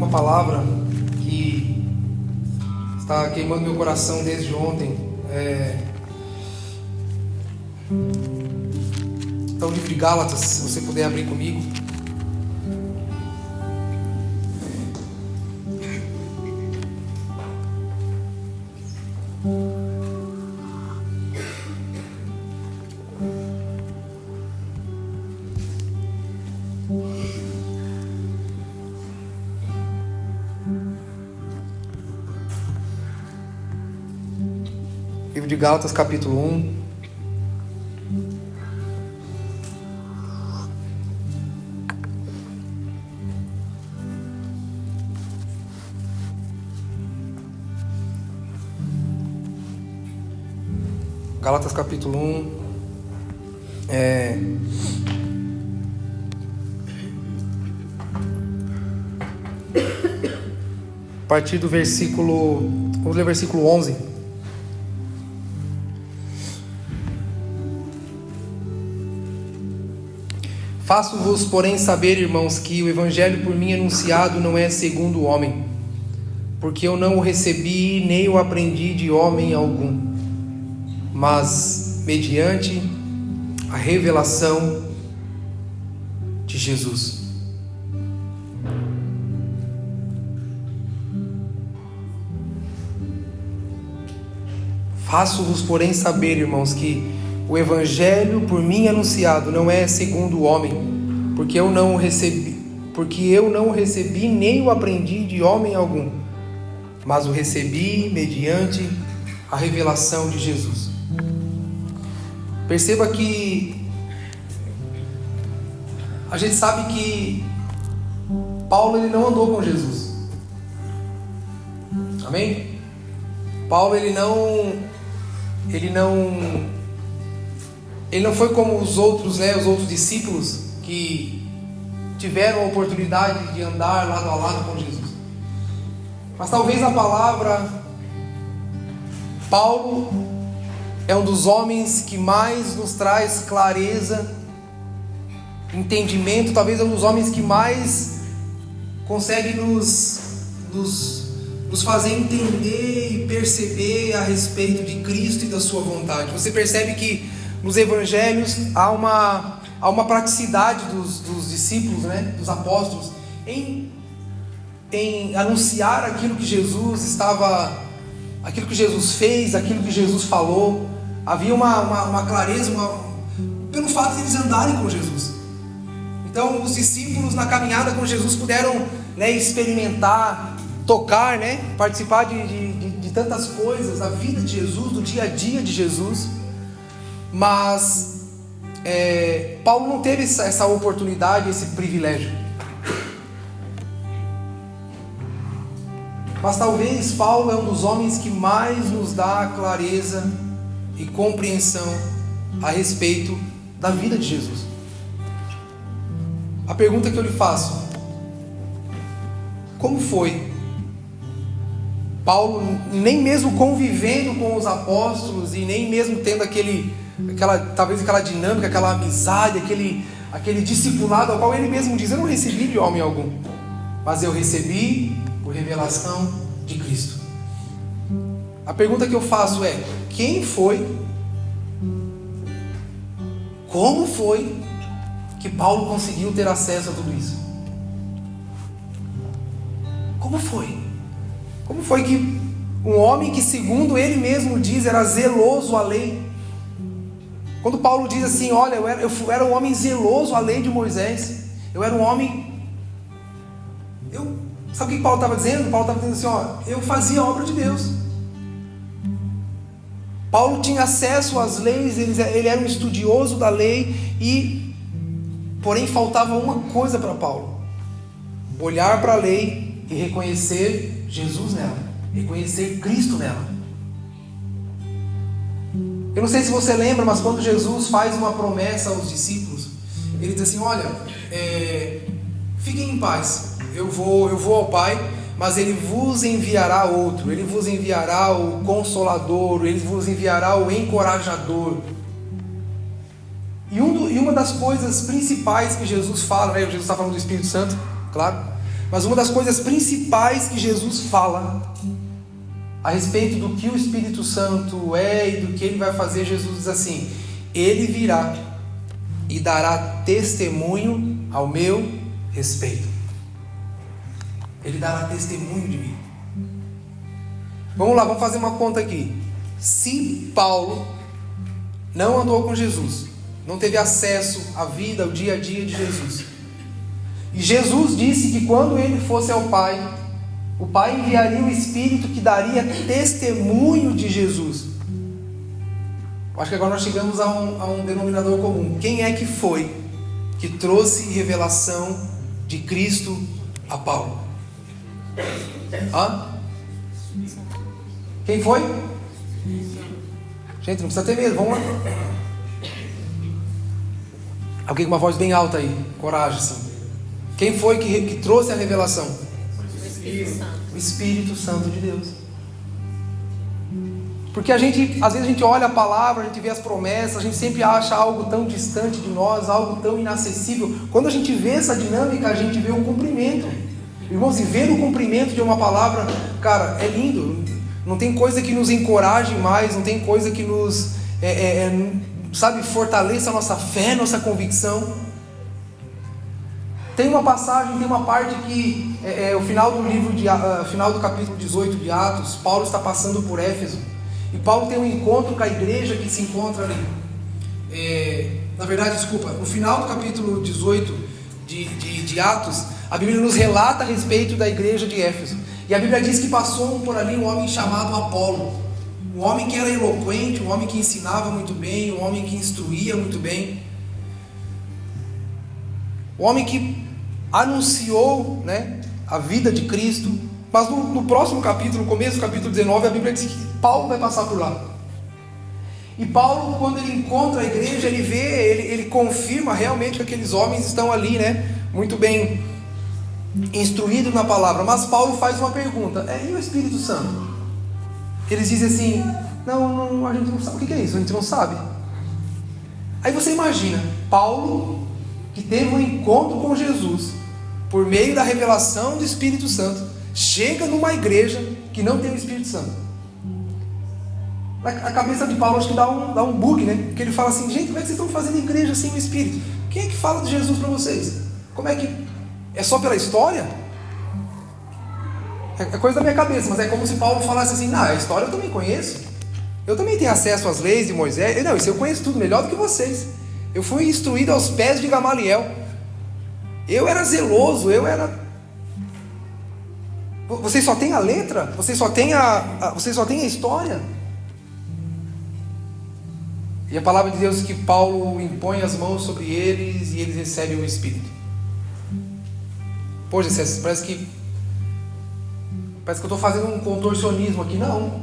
uma palavra que está queimando meu coração desde ontem. Então, o livro de Gálatas, se você puder abrir comigo. Livro de Gálatas, capítulo 1. Gálatas, capítulo 1. A partir do versículo... Vamos ler o versículo 11. Faço-vos, porém, saber, irmãos, que o evangelho por mim anunciado não é segundo o homem, porque eu não o recebi nem o aprendi de homem algum, mas mediante a revelação de Jesus. Faço-vos, porém, saber, irmãos, que o evangelho por mim anunciado não é segundo o homem, porque eu não o recebi nem o aprendi de homem algum, mas o recebi mediante a revelação de Jesus. Perceba que a gente sabe que Paulo ele não andou com Jesus. Amém? Paulo ele não foi como os outros discípulos que tiveram a oportunidade de andar lado a lado com Jesus. Mas talvez a palavra, Paulo é um dos homens que mais nos traz clareza, entendimento, talvez é um dos homens que mais consegue nos fazer entender e perceber a respeito de Cristo e da sua vontade. Você percebe que nos evangelhos há uma praticidade dos discípulos, dos apóstolos, em anunciar aquilo que Jesus fez, aquilo que Jesus falou. Havia uma clareza, pelo fato de eles andarem com Jesus. Então os discípulos na caminhada com Jesus puderam experimentar, tocar, participar de tantas coisas, da vida de Jesus, do dia a dia de Jesus. Mas Paulo não teve essa oportunidade, esse privilégio. Mas talvez Paulo é um dos homens que mais nos dá clareza e compreensão a respeito da vida de Jesus. A pergunta que eu lhe faço: como foi Paulo, nem mesmo convivendo com os apóstolos e nem mesmo tendo talvez aquela dinâmica, aquela amizade, aquele discipulado ao qual ele mesmo diz: eu não recebi de homem algum, mas eu recebi por revelação de Cristo. A pergunta que eu faço é: quem foi, como foi que Paulo conseguiu ter acesso a tudo isso? Como foi? Como foi que um homem que, segundo ele mesmo diz, era zeloso à lei? Quando Paulo diz assim: olha, eu era um homem zeloso à lei de Moisés, eu era um homem... Sabe o que Paulo estava dizendo? Paulo estava dizendo assim: eu fazia a obra de Deus. Paulo tinha acesso às leis, ele era um estudioso da lei, porém faltava uma coisa para Paulo: olhar para a lei e reconhecer Jesus nela, reconhecer Cristo nela. Eu não sei se você lembra, mas quando Jesus faz uma promessa aos discípulos, ele diz assim: olha, fiquem em paz, eu vou ao Pai, mas Ele vos enviará outro, Ele vos enviará o Consolador, Ele vos enviará o Encorajador. E uma das coisas principais que Jesus fala, Jesus está falando do Espírito Santo, claro, Mas uma das coisas principais que Jesus fala a respeito do que o Espírito Santo é e do que ele vai fazer, Jesus diz assim: ele virá e dará testemunho ao meu respeito. Ele dará testemunho de mim. Vamos lá, vamos fazer uma conta aqui. Se Paulo não andou com Jesus, não teve acesso à vida, ao dia a dia de Jesus, e Jesus disse que quando ele fosse ao Pai, o Pai enviaria o Espírito que daria testemunho de Jesus. Acho que agora nós chegamos a um denominador comum. Quem é que foi que trouxe revelação de Cristo a Paulo? Hã? Quem foi? Gente, não precisa ter medo, vamos lá. Alguém com uma voz bem alta aí, coragem sim. Quem foi que trouxe a revelação? O Espírito Santo de Deus. Porque às vezes a gente olha a palavra, a gente vê as promessas, a gente sempre acha algo tão distante de nós, algo tão inacessível. Quando a gente vê essa dinâmica, a gente vê o cumprimento. Irmãos, e ver o cumprimento de uma palavra, cara, é lindo. Não tem coisa que nos encoraje mais, não tem coisa que nos, fortaleça a nossa fé, nossa convicção. Tem uma passagem, tem uma parte que o final do livro, final do capítulo 18 de Atos, Paulo está passando por Éfeso. E Paulo tem um encontro com a igreja que se encontra ali. No final do capítulo 18 de Atos, a Bíblia nos relata a respeito da igreja de Éfeso. E a Bíblia diz que passou por ali um homem chamado Apolo. Um homem que era eloquente, um homem que ensinava muito bem, um homem que instruía muito bem. Um homem que anunciou, a vida de Cristo. Mas no próximo capítulo, no começo do capítulo 19, a Bíblia diz que Paulo vai passar por lá. E Paulo, quando ele encontra a igreja, ele confirma realmente que aqueles homens estão ali, muito bem instruídos na palavra. Mas Paulo faz uma pergunta: e o Espírito Santo? Eles dizem assim: não, a gente não sabe. O que é isso? A gente não sabe. Aí você imagina, Paulo, que teve um encontro com Jesus, por meio da revelação do Espírito Santo, chega numa igreja que não tem o Espírito Santo. A cabeça de Paulo acho que dá um bug, Porque ele fala assim: gente, como é que vocês estão fazendo igreja sem o Espírito? Quem é que fala de Jesus para vocês? Como é que... É só pela história? É coisa da minha cabeça, mas é como se Paulo falasse assim: a história eu também conheço. Eu também tenho acesso às leis de Moisés. Isso eu conheço tudo melhor do que vocês. Eu fui instruído aos pés de Gamaliel. Eu era zeloso, Vocês só têm a letra? Vocês só têm a história? E a palavra de Deus diz que Paulo impõe as mãos sobre eles e eles recebem o Espírito. Poxa, parece que eu estou fazendo um contorcionismo aqui. Não.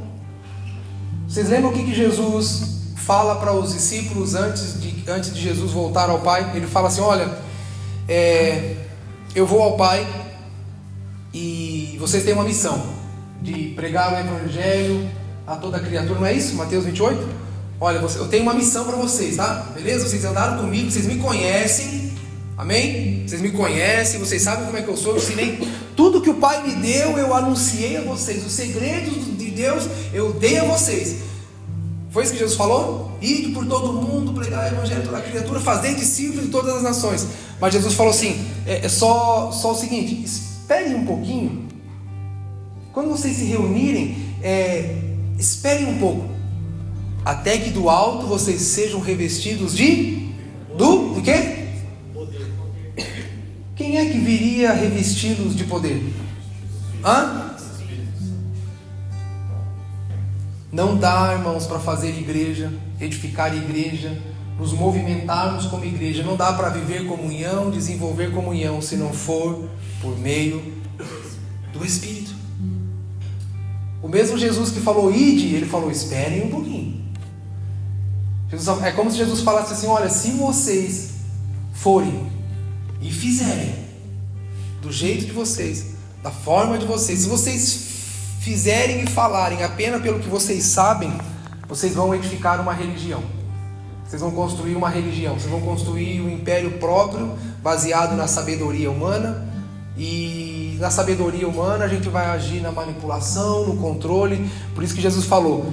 Vocês lembram o que Jesus fala para os discípulos antes de Jesus voltar ao Pai? Ele fala assim: olha, eu vou ao Pai e vocês têm uma missão de pregar o Evangelho a toda criatura. Não é isso? Mateus 28? Olha, eu tenho uma missão para vocês, tá? Beleza? Vocês andaram comigo, vocês me conhecem. Amém? Vocês me conhecem, vocês sabem como é que eu sou. Eu ensinei tudo que o Pai me deu, eu anunciei a vocês. Os segredos de Deus eu dei a vocês. Foi isso que Jesus falou? Ide por todo mundo, pregar o Evangelho a toda criatura, fazer discípulos de todas as nações. Mas Jesus falou assim: é só o seguinte, esperem um pouquinho. Quando vocês se reunirem, esperem um pouco, até que do alto vocês sejam revestidos de quê? Poder. Quem é que viria revesti-los de poder? Não dá, irmãos, para fazer igreja, edificar igreja, nos movimentarmos como igreja. Não dá para viver comunhão, desenvolver comunhão, se não for por meio do Espírito. O mesmo Jesus que falou ide, ele falou esperem um pouquinho. É como se Jesus falasse assim: olha, se vocês forem e fizerem do jeito de vocês, da forma de vocês, se vocês fizerem e falarem apenas pelo que vocês sabem, vocês vão edificar uma religião. Vocês vão construir uma religião. Vocês vão construir um império próprio, baseado na sabedoria humana, e na sabedoria humana, a gente vai agir na manipulação, no controle. Por isso que Jesus falou: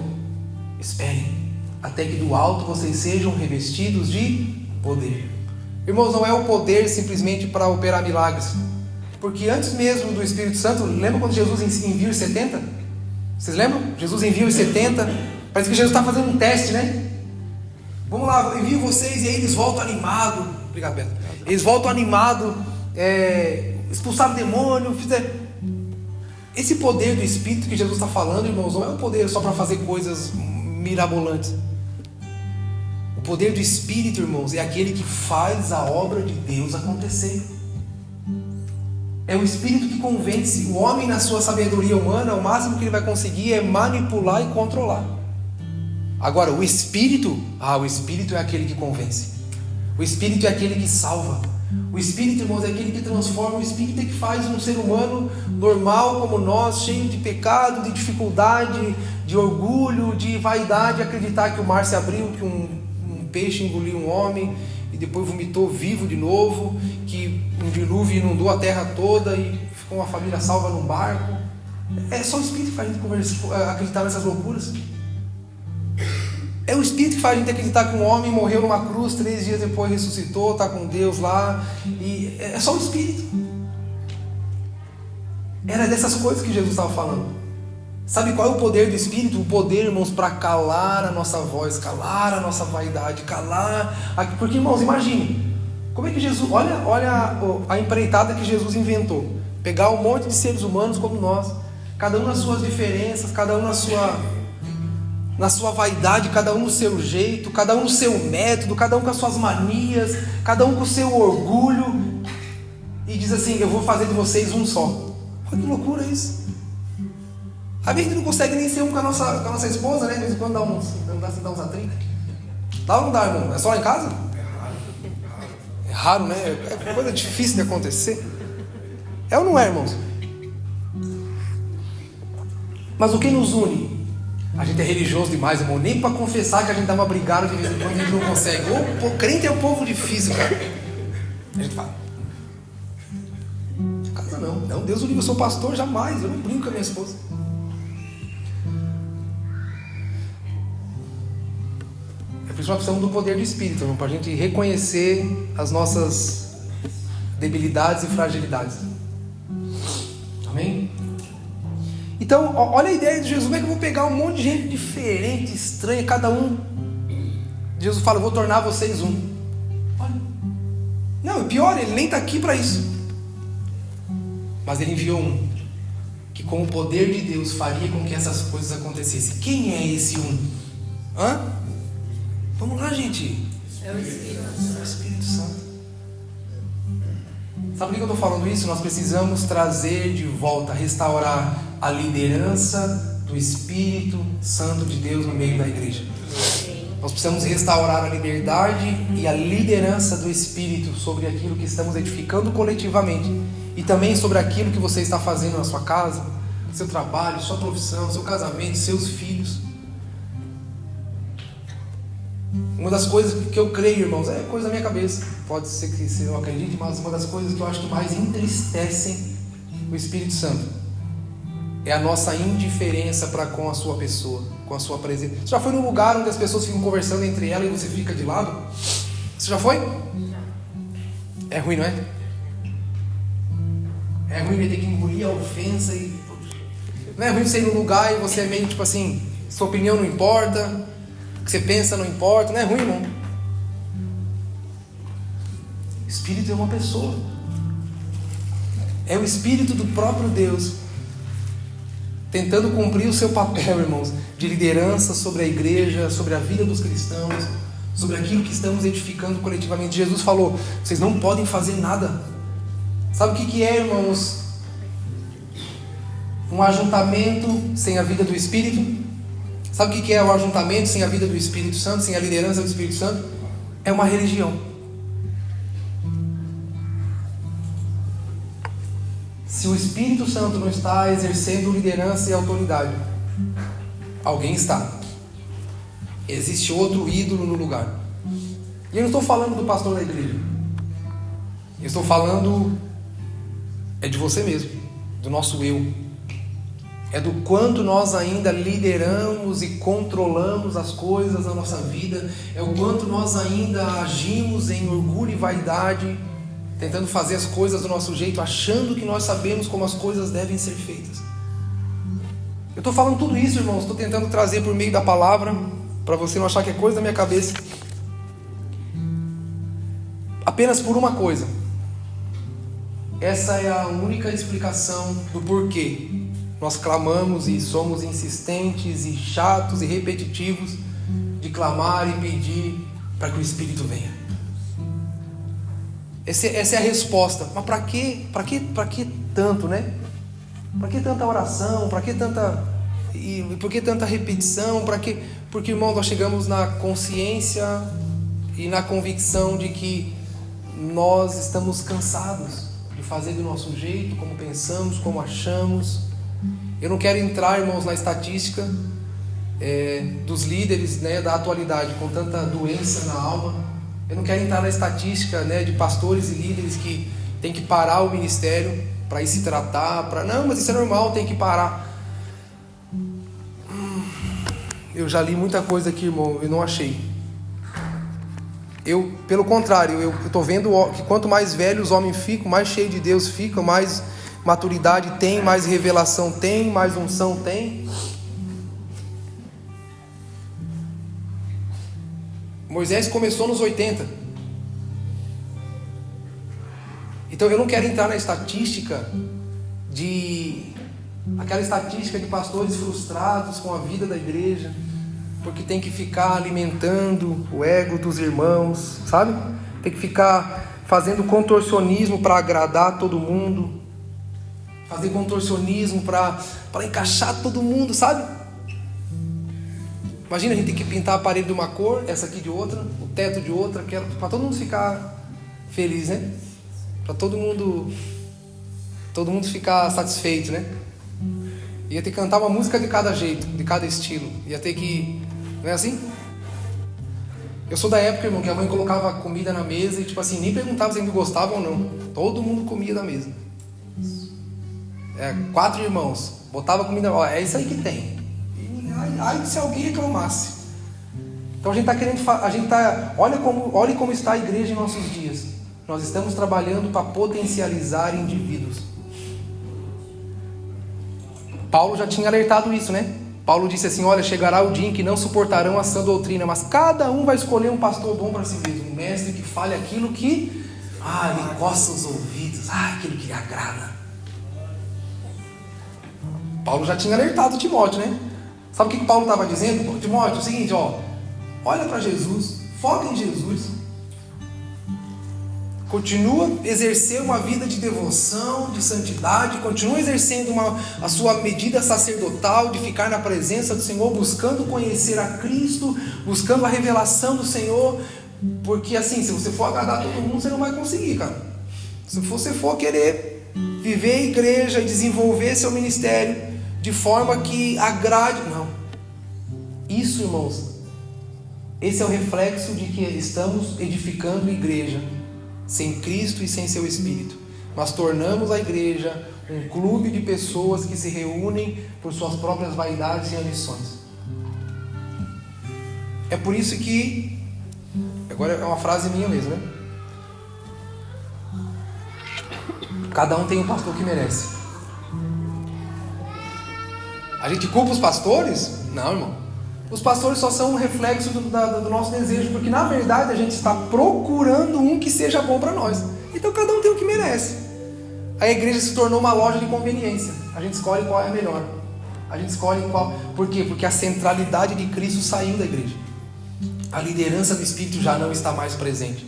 esperem até que do alto vocês sejam revestidos de poder. Irmãos, não é o poder simplesmente para operar milagres, porque antes mesmo do Espírito Santo, lembra quando Jesus envia os 70? Vocês lembram? Jesus envia os 70, parece que Jesus está fazendo um teste, né? Vamos lá, eu envio vocês, e aí eles voltam animados. Obrigado, Beto. Eles voltam animados, expulsaram o demônio, fizeram... Esse poder do Espírito que Jesus está falando, irmãos, não é um poder só para fazer coisas mirabolantes. O poder do Espírito, irmãos, é aquele que faz a obra de Deus acontecer. É o Espírito que convence. O homem, na sua sabedoria humana, o máximo que ele vai conseguir é manipular e controlar. Agora, o Espírito é aquele que convence. O Espírito é aquele que salva. O Espírito, irmãos, é aquele que transforma. O Espírito é que faz um ser humano normal como nós, cheio de pecado, de dificuldade, de orgulho, de vaidade, acreditar que o mar se abriu, que um peixe engoliu um homem e depois vomitou vivo de novo, que um dilúvio inundou a terra toda e ficou uma família salva num barco. É só o Espírito que faz a gente acreditar nessas loucuras. É o Espírito que faz a gente acreditar que um homem morreu numa cruz, 3 dias depois ressuscitou, está com Deus lá. E é só o Espírito. Era dessas coisas que Jesus estava falando. Sabe qual é o poder do Espírito? O poder, irmãos, para calar a nossa voz, calar a nossa vaidade, calar... Porque, irmãos, imagine, como é que Jesus... Olha a empreitada que Jesus inventou. Pegar um monte de seres humanos como nós, cada um nas suas diferenças, cada um na sua vaidade, cada um no seu jeito, cada um no seu método, cada um com as suas manias, cada um com o seu orgulho, e diz assim: eu vou fazer de vocês um só. Olha que loucura isso. A gente não consegue nem ser um com a nossa esposa, né? De vez em quando dá uns atritos. Dá ou não dá, irmão? É só lá em casa? É raro, né? É coisa difícil de acontecer. É ou não é, irmãos? Mas o que nos une? A gente é religioso demais, irmão. Nem para confessar que a gente dá uma brigada de vez em quando a gente não consegue. O crente é um povo difícil, cara. A gente fala: casa não, Deus o livre, eu sou pastor, jamais. Eu não brinco com a minha esposa. Por isso nós precisamos do poder do Espírito, para a gente reconhecer as nossas debilidades e fragilidades. Amém? Então, olha a ideia de Jesus. Como é que eu vou pegar um monte de gente diferente, estranha, cada um? Jesus fala: eu vou tornar vocês um. Olha. Não, pior, ele nem está aqui para isso. Mas ele enviou um, que com o poder de Deus faria com que essas coisas acontecessem. Quem é esse um? Vamos lá, gente. É o Espírito. É o Espírito Santo. Sabe por que eu estou falando isso? Nós precisamos trazer de volta, restaurar a liderança do Espírito Santo de Deus no meio da igreja. Nós precisamos restaurar a liberdade e a liderança do Espírito sobre aquilo que estamos edificando coletivamente, e também sobre aquilo que você está fazendo na sua casa, seu trabalho, sua profissão, seu casamento, seus filhos. Uma das coisas que eu creio, irmãos, é coisa da minha cabeça, pode ser que você não acredite, mas uma das coisas que eu acho que mais entristecem o Espírito Santo é a nossa indiferença para com a sua pessoa, com a sua presença. Você já foi num lugar onde as pessoas ficam conversando entre elas e você fica de lado? Você já foi? É ruim, não é? É ruim ter que engolir a ofensa e... Não é ruim você ir num lugar e você é meio tipo assim, sua opinião não importa, o que você pensa não importa. Não é ruim, irmão. O Espírito é uma pessoa. É o Espírito do próprio Deus tentando cumprir o seu papel, irmãos, de liderança sobre a igreja, sobre a vida dos cristãos, sobre aquilo que estamos edificando coletivamente. Jesus falou: vocês não podem fazer nada. Sabe o que é, irmãos, um ajuntamento sem a vida do Espírito? Sabe o que é o ajuntamento sem a vida do Espírito Santo, sem a liderança do Espírito Santo? É uma religião. Se o Espírito Santo não está exercendo liderança e autoridade, alguém está. Existe outro ídolo no lugar. E eu não estou falando do pastor da igreja. Eu estou falando de você mesmo. do nosso eu. É do quanto nós ainda lideramos e controlamos as coisas na nossa vida. É o quanto nós ainda agimos em orgulho e vaidade, tentando fazer as coisas do nosso jeito, achando que nós sabemos como as coisas devem ser feitas. Eu estou falando tudo isso, irmãos, estou tentando trazer por meio da palavra, para você não achar que é coisa da minha cabeça. Apenas por uma coisa. Essa é a única explicação do porquê nós clamamos e somos insistentes e chatos e repetitivos de clamar e pedir para que o Espírito venha. Essa é a resposta. Mas para que tanto, né? Para que tanta oração? Para que tanta... E por que tanta repetição? Porque, irmão, nós chegamos na consciência e na convicção de que nós estamos cansados de fazer do nosso jeito, como pensamos, como achamos. Eu não quero entrar, irmãos, na estatística dos líderes, né, da atualidade, com tanta doença na alma. Eu não quero entrar na estatística, né, de pastores e líderes que tem que parar o ministério para ir se tratar. Não, mas isso é normal, tem que parar. Eu já li muita coisa aqui, irmão, eu não achei. Pelo contrário, eu estou vendo que quanto mais velhos os homens ficam, mais cheios de Deus ficam, mais maturidade tem, mais revelação tem, mais unção tem. Moisés começou nos 80. Então eu não quero entrar na estatística aquela estatística de pastores frustrados com a vida da igreja, porque tem que ficar alimentando o ego dos irmãos, sabe? Tem que ficar fazendo contorcionismo para agradar todo mundo, fazer contorcionismo para encaixar todo mundo, sabe? Imagina a gente ter que pintar a parede de uma cor, essa aqui de outra, o teto de outra, para todo mundo ficar feliz, né? Para todo mundo ficar satisfeito, né? Ia ter que cantar uma música de cada jeito, de cada estilo. Ia ter que... Não é assim? Eu sou da época, irmão, que a mãe colocava comida na mesa e, tipo assim, nem perguntava se eles gostavam ou não. Todo mundo comia da mesa. 4 irmãos. Botava comida... Ó, é isso aí que tem. Ai, se alguém reclamasse. Então a gente está querendo... Olha como está a igreja em nossos dias. Nós estamos trabalhando para potencializar indivíduos. Paulo já tinha alertado isso, né? Paulo disse assim, olha, chegará o dia em que não suportarão a sã doutrina, mas cada um vai escolher um pastor bom para si mesmo, um mestre que fale aquilo que lhe coça os ouvidos, aquilo que lhe agrada. Paulo já tinha alertado Timóteo, né? Sabe o que Paulo estava dizendo? Timóteo, é o seguinte, olha para Jesus, foca em Jesus. Continua a exercer uma vida de devoção, de santidade, continua exercendo a sua medida sacerdotal de ficar na presença do Senhor, buscando conhecer a Cristo, buscando a revelação do Senhor, porque assim, se você for agradar todo mundo, você não vai conseguir, cara. Se você for querer viver a igreja e desenvolver seu ministério de forma que agrade, não. Isso, irmãos, esse é o reflexo de que estamos edificando igreja sem Cristo e sem seu Espírito, mas tornamos a igreja um clube de pessoas que se reúnem por suas próprias vaidades e ambições. É por isso que, agora é uma frase minha mesmo, né? Cada um tem um pastor que merece. A gente culpa os pastores? Não, irmão. Os pastores só são um reflexo do nosso desejo, porque na verdade a gente está procurando um que seja bom para nós. Então cada um tem o que merece. A igreja se tornou uma loja de conveniência. A gente escolhe qual é a melhor. A gente escolhe qual. Por quê? Porque a centralidade de Cristo saiu da igreja. A liderança do Espírito já não está mais presente.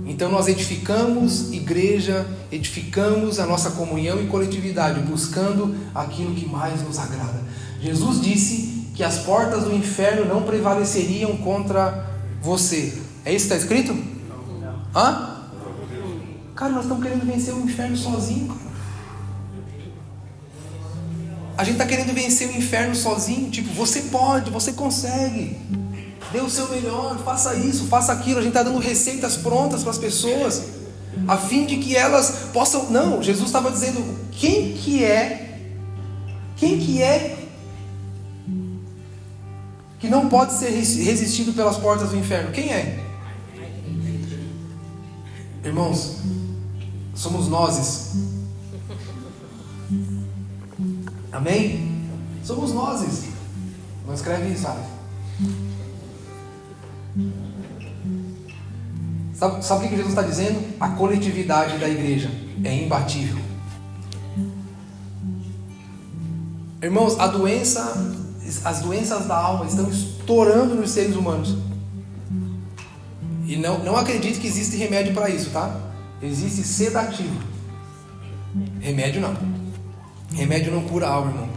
Então nós edificamos igreja, edificamos a nossa comunhão e coletividade, buscando aquilo que mais nos agrada. Jesus disse que as portas do inferno não prevaleceriam contra você. É isso que está escrito? Não. Hã? Cara, nós estamos querendo vencer o inferno sozinho, cara. A gente está querendo vencer o inferno sozinho. Tipo, você pode, você consegue. Dê o seu melhor, faça isso, faça aquilo. A gente está dando receitas prontas para as pessoas, a fim de que elas possam... Não, Jesus estava dizendo, quem quem que é que não pode ser resistido pelas portas do inferno? Quem é? Irmãos, somos nós. Amém? Somos nós. Não escreve isso, sabe? Sabe o que Jesus está dizendo? A coletividade da igreja é imbatível. Irmãos, as doenças da alma estão estourando nos seres humanos. E não acredite que existe remédio para isso, tá? Existe sedativo. Remédio não. Remédio não cura a alma, irmão.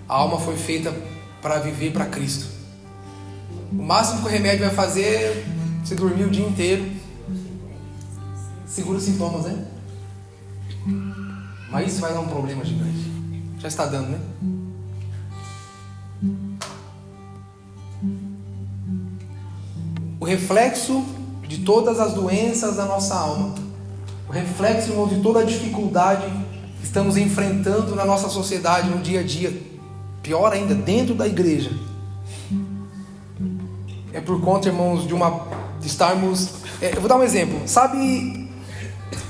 A alma foi feita para viver para Cristo. O máximo que o remédio vai fazer é você dormir o dia inteiro. Segura os sintomas, né? Mas isso vai dar um problema gigante. Já está dando, né? O reflexo de todas as doenças da nossa alma, o reflexo, irmão, de toda a dificuldade que estamos enfrentando na nossa sociedade, no dia a dia, pior ainda, dentro da igreja, é por conta, irmãos, de estarmos... eu vou dar um exemplo. Sabe,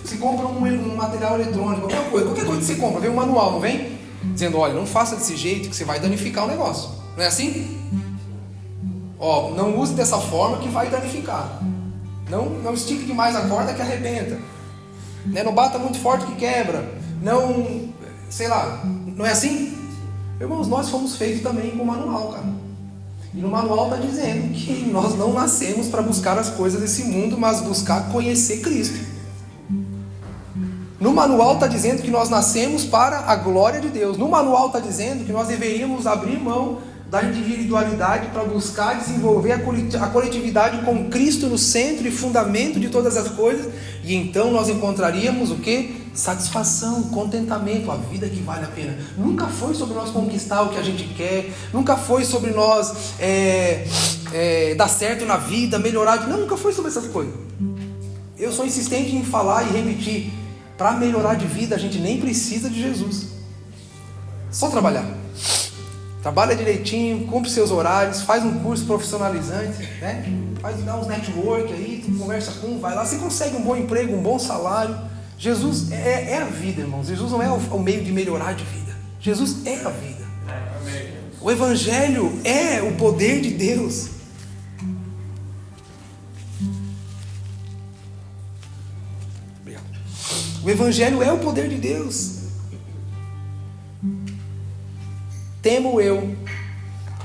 se compra um material eletrônico, qualquer coisa que você compra, vem um manual, não vem? Dizendo, olha, não faça desse jeito que você vai danificar o negócio. Não é assim? Ó, não use dessa forma que vai danificar. Não estique demais a corda que arrebenta. Né? Não bata muito forte que quebra. Não, sei lá, não é assim? Irmãos, nós fomos feitos também com o manual, cara. E no manual está dizendo que nós não nascemos para buscar as coisas desse mundo, mas buscar conhecer Cristo. No manual está dizendo que nós nascemos para a glória de Deus. No manual está dizendo que nós deveríamos abrir mão da individualidade para buscar desenvolver a coletividade com Cristo no centro e fundamento de todas as coisas. E então nós encontraríamos o que? Satisfação, contentamento, a vida que vale a pena. Nunca foi sobre nós conquistar o que a gente quer. Nunca foi sobre nós dar certo na vida, melhorar. Não, nunca foi sobre essas coisas. Eu sou insistente em falar e repetir. Para melhorar de vida a gente nem precisa de Jesus. Só trabalhar. Trabalha direitinho, cumpre seus horários, faz um curso profissionalizante, né? Dá uns network aí, tu conversa com um, vai lá, você consegue um bom emprego, um bom salário. Jesus é a vida, irmãos. Jesus não é o meio de melhorar de vida. Jesus é a vida. O Evangelho é o poder de Deus. Obrigado. O Evangelho é o poder de Deus. Temo eu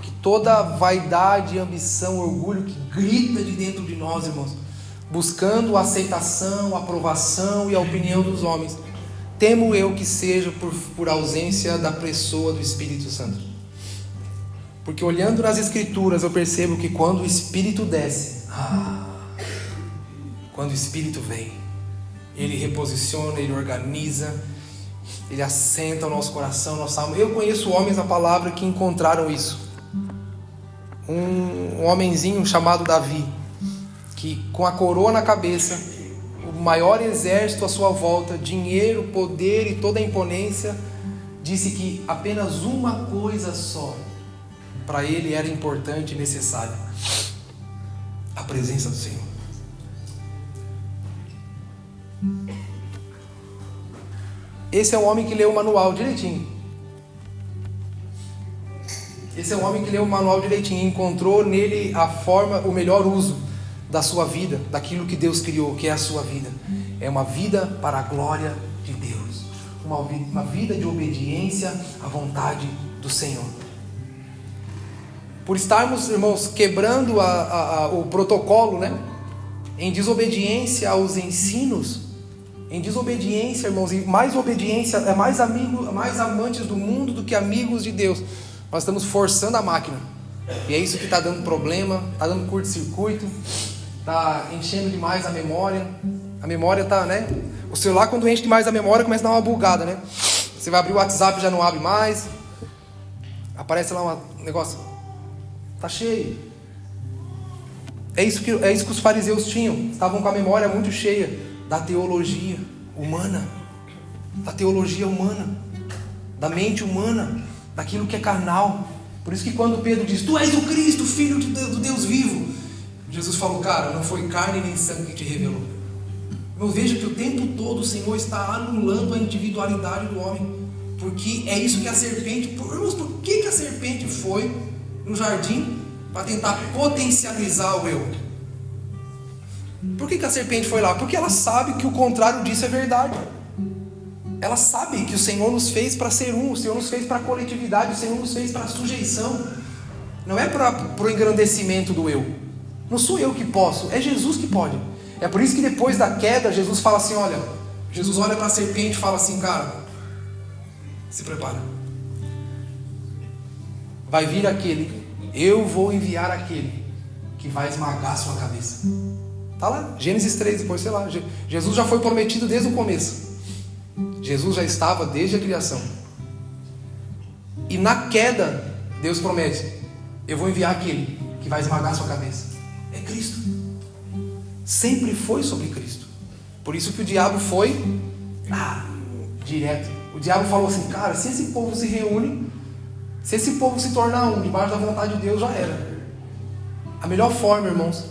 que toda vaidade, ambição, orgulho que grita de dentro de nós, irmãos, buscando a aceitação, a aprovação e a opinião dos homens, temo eu que seja por ausência da pessoa do Espírito Santo. Porque olhando nas Escrituras eu percebo que quando o Espírito desce, quando o Espírito vem, ele reposiciona, ele organiza, ele assenta o nosso coração, nossa alma. Eu conheço homens na palavra que encontraram isso. Um homenzinho chamado Davi, que com a coroa na cabeça, o maior exército à sua volta, dinheiro, poder e toda a imponência, disse que apenas uma coisa só para ele era importante e necessária: a presença do Senhor. Esse é um homem que leu o manual direitinho. Esse é um homem que leu o manual direitinho e encontrou nele a forma, o melhor uso da sua vida, daquilo que Deus criou, que é a sua vida. É uma vida para a glória de Deus. Uma vida de obediência à vontade do Senhor. Por estarmos, irmãos, quebrando o protocolo, né? Em desobediência aos ensinos, em desobediência, irmãos, e mais obediência, mais amantes do mundo do que amigos de Deus. Nós estamos forçando a máquina. E é isso que está dando problema, está dando curto-circuito, está enchendo demais a memória. A memória está, né? O celular, quando enche demais a memória, começa a dar uma bugada, né? Você vai abrir o WhatsApp, já não abre mais. Aparece lá um negócio. Está cheio. É isso que os fariseus tinham. Estavam com a memória muito cheia da teologia humana. Da teologia humana. da mente humana, daquilo que é carnal. Por isso que quando Pedro diz: tu és o Cristo, filho do Deus vivo, Jesus falou: cara, não foi carne nem sangue que te revelou. Eu vejo que o tempo todo o Senhor está anulando a individualidade do homem, porque é isso que a serpente... Irmãos, por que a serpente foi no jardim? Para tentar potencializar o eu. Por que a serpente foi lá? Porque ela sabe que o contrário disso é verdade. Ela sabe que o Senhor nos fez para ser um, o Senhor nos fez para a coletividade, o Senhor nos fez para a sujeição. Não é para o engrandecimento do eu. Não sou eu que posso, é Jesus que pode. É por isso que depois da queda, Jesus fala assim, olha... Jesus olha para a serpente e fala assim, cara, se prepara. Vai vir aquele, eu vou enviar aquele que vai esmagar a sua cabeça. Está lá, Gênesis 3, depois sei lá. Jesus já foi prometido desde o começo. Jesus já estava desde a criação. E na queda, Deus promete, eu vou enviar aquele que vai esmagar a sua cabeça. É Cristo. Sempre foi sobre Cristo. Por isso que o diabo foi direto. O diabo falou assim, cara, se esse povo se reúne, se esse povo se tornar um, debaixo da vontade de Deus, já era. A melhor forma, irmãos,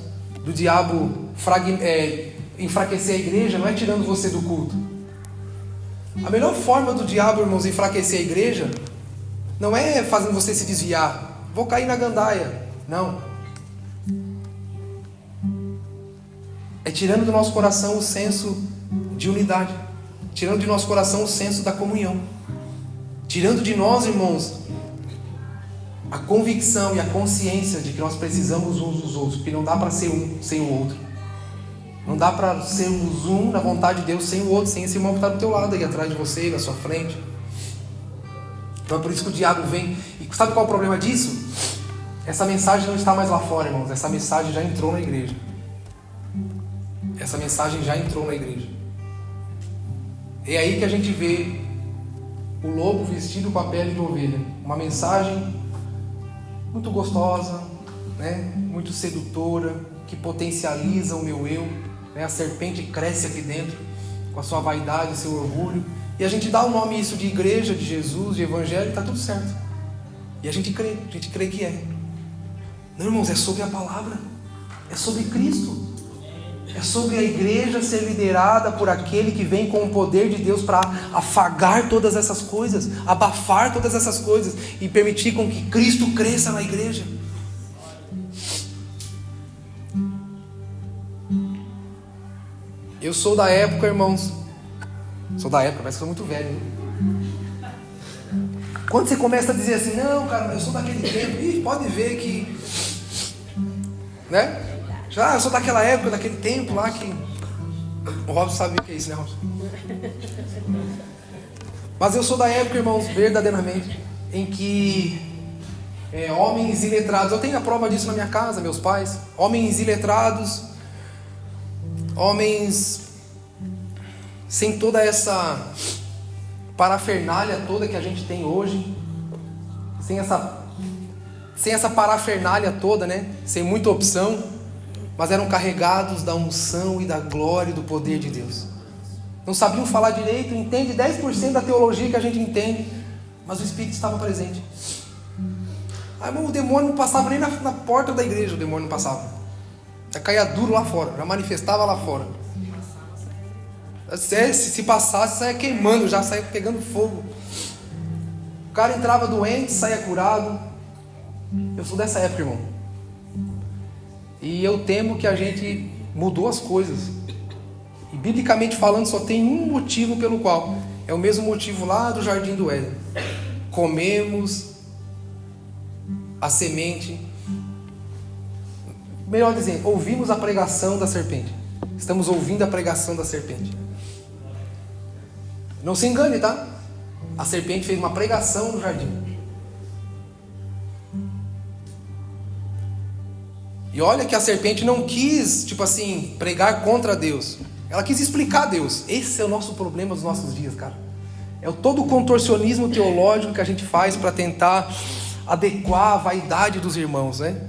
do diabo enfraquecer a igreja não é tirando você do culto. A melhor forma do diabo, irmãos, enfraquecer a igreja não é fazendo você se desviar. Vou cair na gandaia. Não. É tirando do nosso coração o senso de unidade. Tirando de nosso coração o senso da comunhão. Tirando de nós, irmãos, a convicção e a consciência de que nós precisamos uns dos outros. Porque não dá para ser um sem o outro. Não dá para sermos um na vontade de Deus sem o outro, sem esse irmão que está do teu lado, aí atrás de você, na sua frente. Então é por isso que o diabo vem. E sabe qual é o problema disso? Essa mensagem não está mais lá fora, irmãos. Essa mensagem já entrou na igreja. Essa mensagem já entrou na igreja. É aí que a gente vê o lobo vestido com a pele de ovelha. Uma mensagem muito gostosa, né? Muito sedutora, que potencializa o meu eu. A serpente cresce aqui dentro com a sua vaidade, seu orgulho, e a gente dá o nome isso de igreja, de Jesus, de evangelho, e está tudo certo. E a gente crê que é. Não, irmãos, é sobre a palavra, é sobre Cristo, é sobre a igreja ser liderada por aquele que vem com o poder de Deus para afagar todas essas coisas, abafar todas essas coisas e permitir com que Cristo cresça na igreja. Eu sou da época, irmãos. Sou da época, parece que sou muito velho, hein? Quando você começa a dizer assim, não, cara, eu sou daquele tempo, pode ver que, né? Já, eu sou daquela época, daquele tempo lá que... O Robson sabe o que é isso, né, Robson? Mas eu sou da época, irmãos, verdadeiramente, em que homens iletrados, eu tenho a prova disso na minha casa, meus pais, homens iletrados, homens sem toda essa parafernália toda que a gente tem hoje, sem essa parafernália toda, né? Sem muita opção, mas eram carregados da unção e da glória e do poder de Deus. Não sabiam falar direito, entende 10% da teologia que a gente entende, mas o Espírito estava presente. Aí, irmão, o demônio não passava nem na porta da igreja, o demônio não passava. Já caía duro lá fora, já manifestava lá fora. Se passasse, saia queimando, já saia pegando fogo. O cara entrava doente, saia curado. Eu sou dessa época, irmão. E eu temo que a gente mudou as coisas. E biblicamente falando, só tem um motivo pelo qual. É o mesmo motivo lá do Jardim do Éden. Comemos a semente. Melhor dizendo, ouvimos a pregação da serpente. Estamos ouvindo a pregação da serpente. Não se engane, tá? A serpente fez uma pregação no jardim. E olha que a serpente não quis, tipo assim, pregar contra Deus. Ela quis explicar Deus. Esse é o nosso problema dos nossos dias, cara. É todo o contorcionismo teológico que a gente faz para tentar adequar a vaidade dos irmãos, né?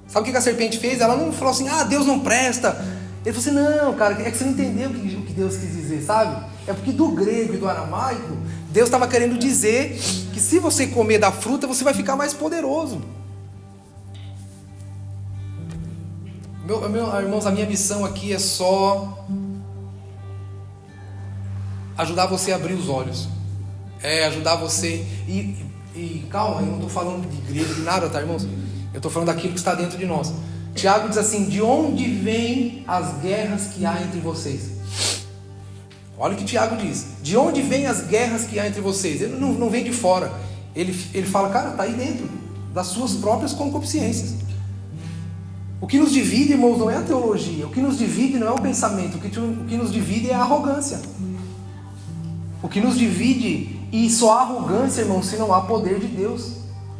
Sabe o que a serpente fez? Ela não falou assim, Deus não presta. Ele falou assim, não, cara, é que você não entendeu o que Deus quis dizer, sabe? É porque do grego e do aramaico, Deus estava querendo dizer que se você comer da fruta, você vai ficar mais poderoso. Irmãos, a minha missão aqui é só ajudar você a abrir os olhos. Ajudar você. E calma, eu não estou falando de igreja, de nada, tá, irmãos? Eu estou falando daquilo que está dentro de nós. Tiago diz assim: de onde vêm as guerras que há entre vocês? Olha o que Tiago diz: de onde vêm as guerras que há entre vocês? Ele não vem de fora. Ele fala, cara, está aí dentro das suas próprias concupiscências. O que nos divide, irmãos, não é a teologia. O que nos divide não é o pensamento. O que nos divide é a arrogância. O que nos divide, e só há arrogância, irmãos, se não há poder de Deus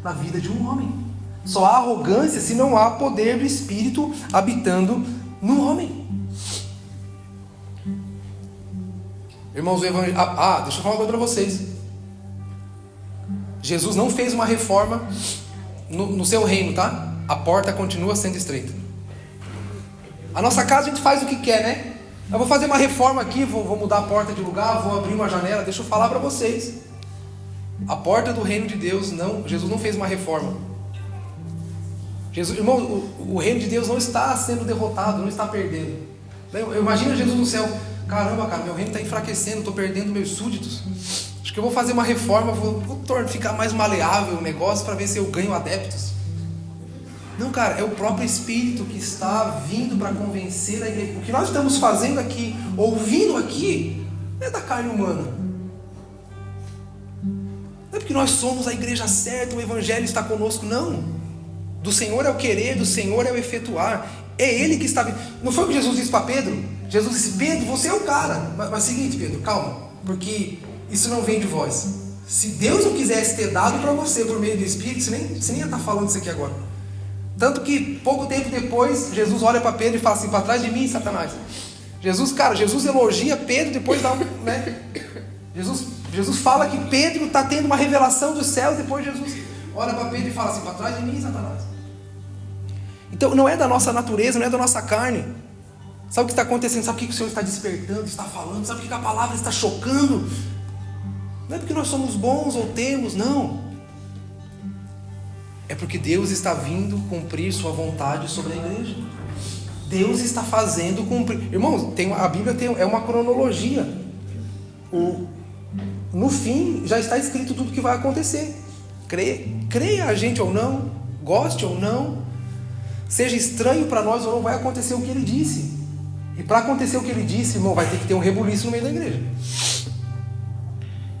na vida de um homem. Só há arrogância se não há poder do Espírito habitando no homem. Irmãos, o Evangelho... deixa eu falar uma coisa para vocês. Jesus não fez uma reforma no seu reino, tá? A porta continua sendo estreita. A nossa casa a gente faz o que quer, né? Eu vou fazer uma reforma aqui, vou mudar a porta de lugar, vou abrir uma janela. Deixa eu falar para vocês. A porta do reino de Deus, Jesus não fez uma reforma. Irmão, o reino de Deus não está sendo derrotado, não está perdendo. Imagina Jesus no céu: caramba, cara, meu reino está enfraquecendo, estou perdendo meus súditos. Acho que eu vou fazer uma reforma, vou ficar mais maleável o negócio para ver se eu ganho adeptos. Não, cara, é o próprio Espírito que está vindo para convencer a igreja. O que nós estamos fazendo aqui, ouvindo aqui, não é da carne humana. Não é porque nós somos a igreja certa, o Evangelho está conosco, não. Do Senhor é o querer, do Senhor é o efetuar. É Ele que está vindo. Não foi o que Jesus disse para Pedro? Jesus disse: Pedro, você é o cara. Mas seguinte, Pedro, calma, porque isso não vem de vós. Se Deus não quisesse ter dado para você por meio do Espírito, você nem ia estar falando isso aqui agora. Tanto que pouco tempo depois, Jesus olha para Pedro e fala assim: para trás de mim, Satanás. Jesus elogia Pedro, depois dá Jesus fala que Pedro está tendo uma revelação dos céus, depois Jesus olha para Pedro e fala assim: para trás de mim, Satanás. Então não é da nossa natureza, não é da nossa carne. Sabe o que está acontecendo? Sabe o que o Senhor está despertando, está falando? Sabe o que a palavra está chocando? Não é porque nós somos bons ou temos, não. É porque Deus está vindo cumprir sua vontade sobre a igreja. Deus está fazendo cumprir. Irmãos, a Bíblia é uma cronologia. No fim já está escrito tudo o que vai acontecer. Creia a gente ou não, goste ou não, seja estranho para nós ou não, vai acontecer o que Ele disse. E para acontecer o que Ele disse, irmão, vai ter que ter um rebuliço no meio da igreja.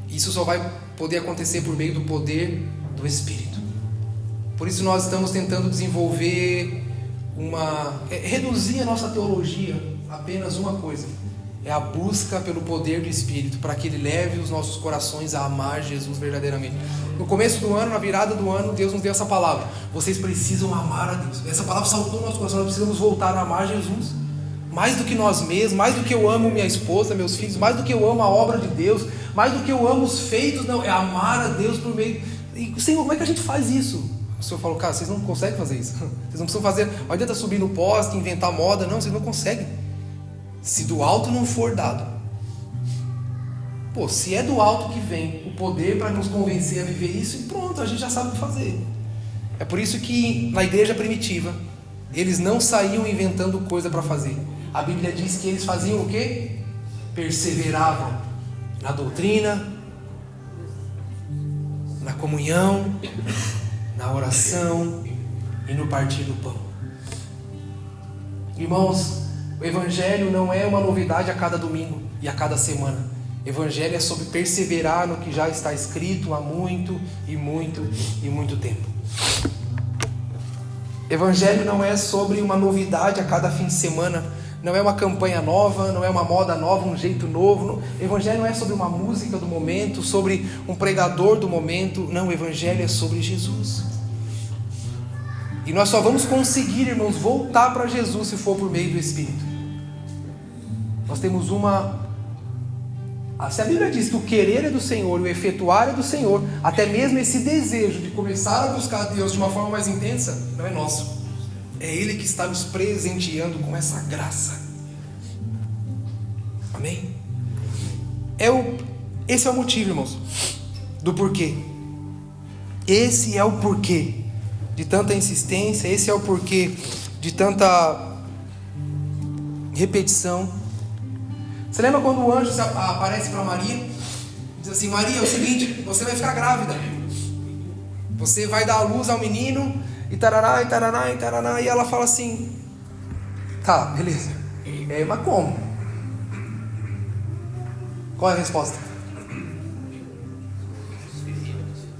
Isso só vai poder acontecer por meio do poder do Espírito. Por isso nós estamos tentando desenvolver reduzir a nossa teologia a apenas uma coisa: é a busca pelo poder do Espírito, para que Ele leve os nossos corações a amar Jesus verdadeiramente. No começo do ano, na virada do ano, Deus nos deu essa palavra: vocês precisam amar a Deus. Essa palavra saltou no nosso coração. Nós precisamos voltar a amar Jesus, mais do que nós mesmos, mais do que eu amo minha esposa, meus filhos, mais do que eu amo a obra de Deus, mais do que eu amo os feitos. Não, é amar a Deus por meio. E Senhor, como é que a gente faz isso? O Senhor falou: cara, vocês não conseguem fazer isso. Vocês não precisam fazer, não adianta subir no poste, inventar moda. Não, vocês não conseguem. Se do alto não for dado. Se é do alto que vem o poder para nos convencer a viver isso, e pronto, a gente já sabe o que fazer. É por isso que na igreja primitiva eles não saíam inventando coisa para fazer. A Bíblia diz que eles faziam o quê? Perseveravam na doutrina, na comunhão, na oração e no partir do pão. Irmãos, o Evangelho não é uma novidade a cada domingo e a cada semana. O Evangelho é sobre perseverar no que já está escrito há muito e muito e muito tempo. Evangelho não é sobre uma novidade a cada fim de semana. Não é uma campanha nova, não é uma moda nova, um jeito novo. Evangelho não é sobre uma música do momento, sobre um pregador do momento. Não, o Evangelho é sobre Jesus. E nós só vamos conseguir, irmãos, voltar para Jesus se for por meio do Espírito. Nós temos se a Bíblia diz que o querer é do Senhor, o efetuar é do Senhor, até mesmo esse desejo de começar a buscar Deus de uma forma mais intensa, não é nosso. É Ele que está nos presenteando com essa graça. Amém? Esse é o motivo, irmãos, do porquê. Esse é o porquê de tanta insistência, esse é o porquê de tanta repetição. Você lembra quando o anjo aparece para Maria? Diz assim: Maria, é o seguinte, você vai ficar grávida. Você vai dar à luz ao menino, e tarará, e tarará, e tarará. E ela fala assim: tá, beleza. Mas como? Qual é a resposta?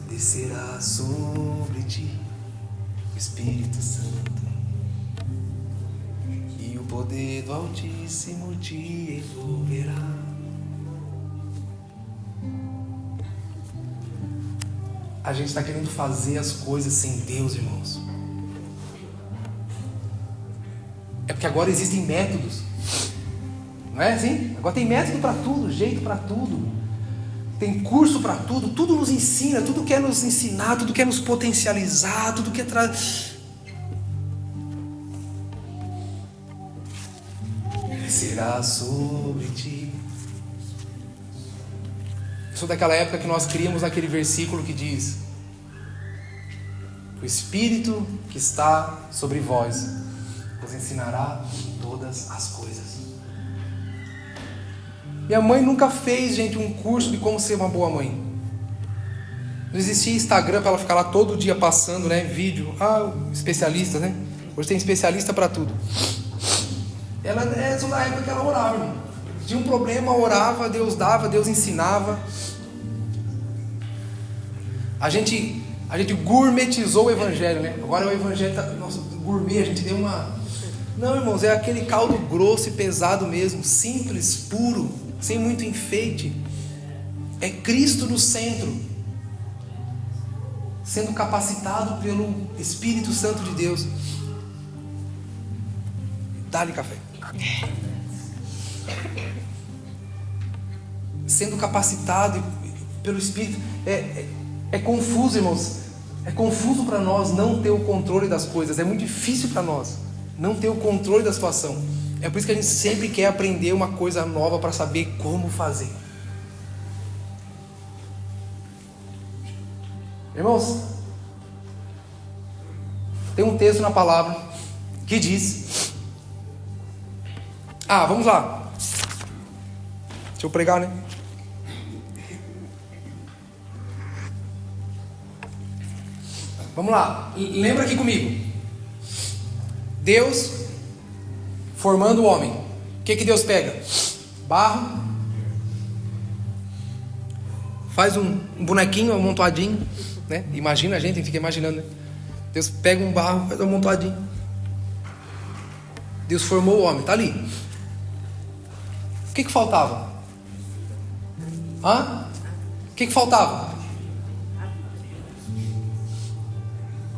Descerá sobre ti o Espírito Santo, e o poder do Altíssimo te envolverá. A gente está querendo fazer as coisas sem Deus, irmãos. É porque agora existem métodos. Não é assim? Agora tem método para tudo, jeito para tudo. Tem curso para tudo. Tudo nos ensina, tudo quer nos ensinar, tudo quer nos potencializar, tudo quer trazer. Será sobre ti. Sou daquela época que nós criamos aquele versículo que diz: o Espírito que está sobre vós vos ensinará todas as coisas. Minha mãe nunca fez, gente, um curso de como ser uma boa mãe. Não existia Instagram para ela ficar lá todo dia passando, né, vídeo. Especialista, né? Hoje tem especialista para tudo. Ela é só da época que ela orava, irmão. Tinha um problema, orava, Deus dava, Deus ensinava. A gente gourmetizou o evangelho, né? Agora o evangelho tá, nossa, gourmet, a gente deu uma... Não, irmãos, é aquele caldo grosso e pesado mesmo, simples, puro, sem muito enfeite. É Cristo no centro, sendo capacitado pelo Espírito Santo de Deus. Dá-lhe café. Sendo capacitado pelo Espírito. É confuso, irmãos. É confuso para nós não ter o controle das coisas. É muito difícil para nós não ter o controle da situação. É por isso que a gente sempre quer aprender uma coisa nova para saber como fazer. Irmãos, tem um texto na palavra que diz... vamos lá. Deixa eu pregar, né? Vamos lá. Lembra aqui comigo. Deus formando o homem. O que Deus pega? Barro. Faz um bonequinho amontoadinho, né? Imagina, a gente fica imaginando, né? Deus pega um barro, faz um amontoadinho. Deus formou o homem, tá ali. O que faltava? O que faltava?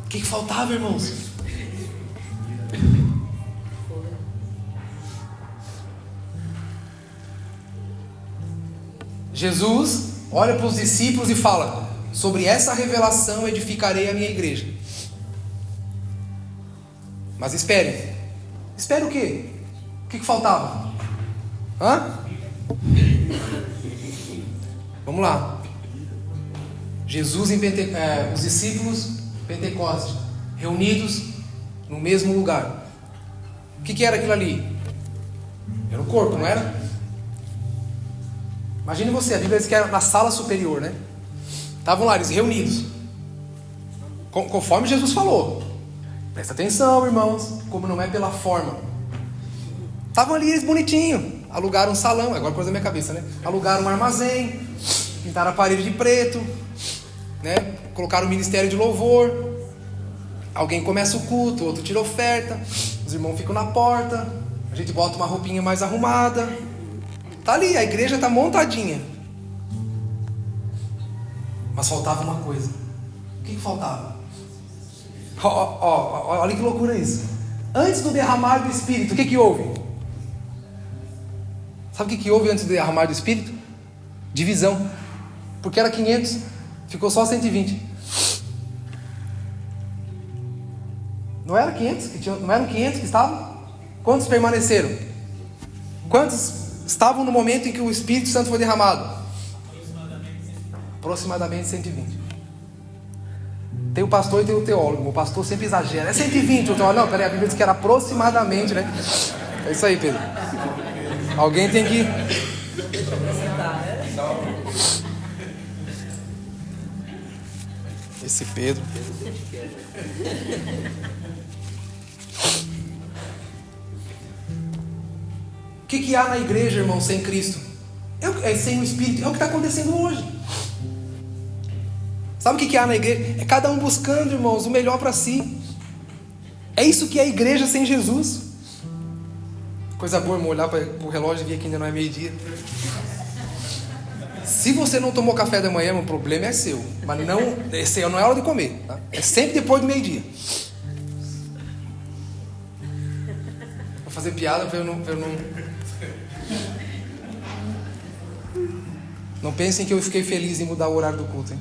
O que faltava, irmãos? Jesus olha para os discípulos e fala: sobre essa revelação edificarei a minha igreja. Mas espere o quê? O que faltava? Vamos lá. Jesus os discípulos Pentecostes reunidos no mesmo lugar. O que era aquilo ali? Era o corpo, não era? Imagine você, a Bíblia diz que era na sala superior, né? Estavam lá, eles reunidos, conforme Jesus falou. Presta atenção, irmãos, como não é pela forma. Estavam ali eles bonitinho, alugaram um salão, agora coisa da minha cabeça, né? Alugaram um armazém, pintaram a parede de preto, né? Colocaram o ministério de louvor. Alguém começa o culto, outro tira oferta, os irmãos ficam na porta, a gente bota uma roupinha mais arrumada. Tá ali, a igreja tá montadinha. Mas faltava uma coisa. O que faltava? Olha que loucura isso. Antes do derramar do Espírito, o que houve? Sabe o que houve antes do derramar do Espírito? Divisão. Porque era 500, ficou só 120. Não eram 500 que estavam? Quantos permaneceram? Quantos estavam no momento em que o Espírito Santo foi derramado? Aproximadamente 120. Tem o pastor e tem o teólogo. O pastor sempre exagera. É 120. O teólogo, não, peraí, a Bíblia diz que era aproximadamente, né? É isso aí, Pedro. Alguém tem que... Esse Pedro. O que há na igreja, irmão, sem Cristo? Sem o Espírito. É o que está acontecendo hoje. Sabe o que há na igreja? É cada um buscando, irmãos, o melhor para si. É isso que é a igreja sem Jesus. Coisa boa, irmão, olhar para o relógio e ver que ainda não é meio-dia. Se você não tomou café da manhã, o problema é seu. Mas não é hora de comer. Tá? É sempre depois do meio-dia. Vou fazer piada para eu não... Não pensem que eu fiquei feliz em mudar o horário do culto, hein?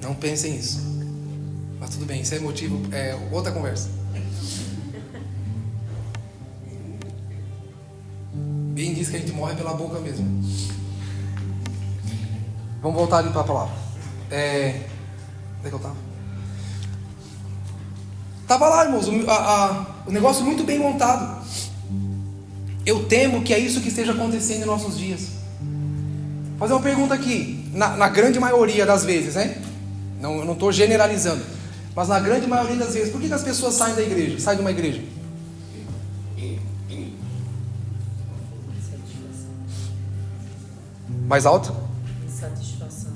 Não pensem isso. Mas tudo bem, isso é motivo, outra conversa. Bem diz que a gente morre pela boca mesmo. Vamos voltar ali para a palavra. Onde é que eu estava? Estava lá, irmãos, o negócio muito bem montado. Eu temo que é isso que esteja acontecendo em nossos dias. Vou fazer uma pergunta aqui. Na grande maioria das vezes, né? Eu não estou generalizando. Mas na grande maioria das vezes, por que as pessoas saem da igreja? Saem de uma igreja? Mais alto? Insatisfação.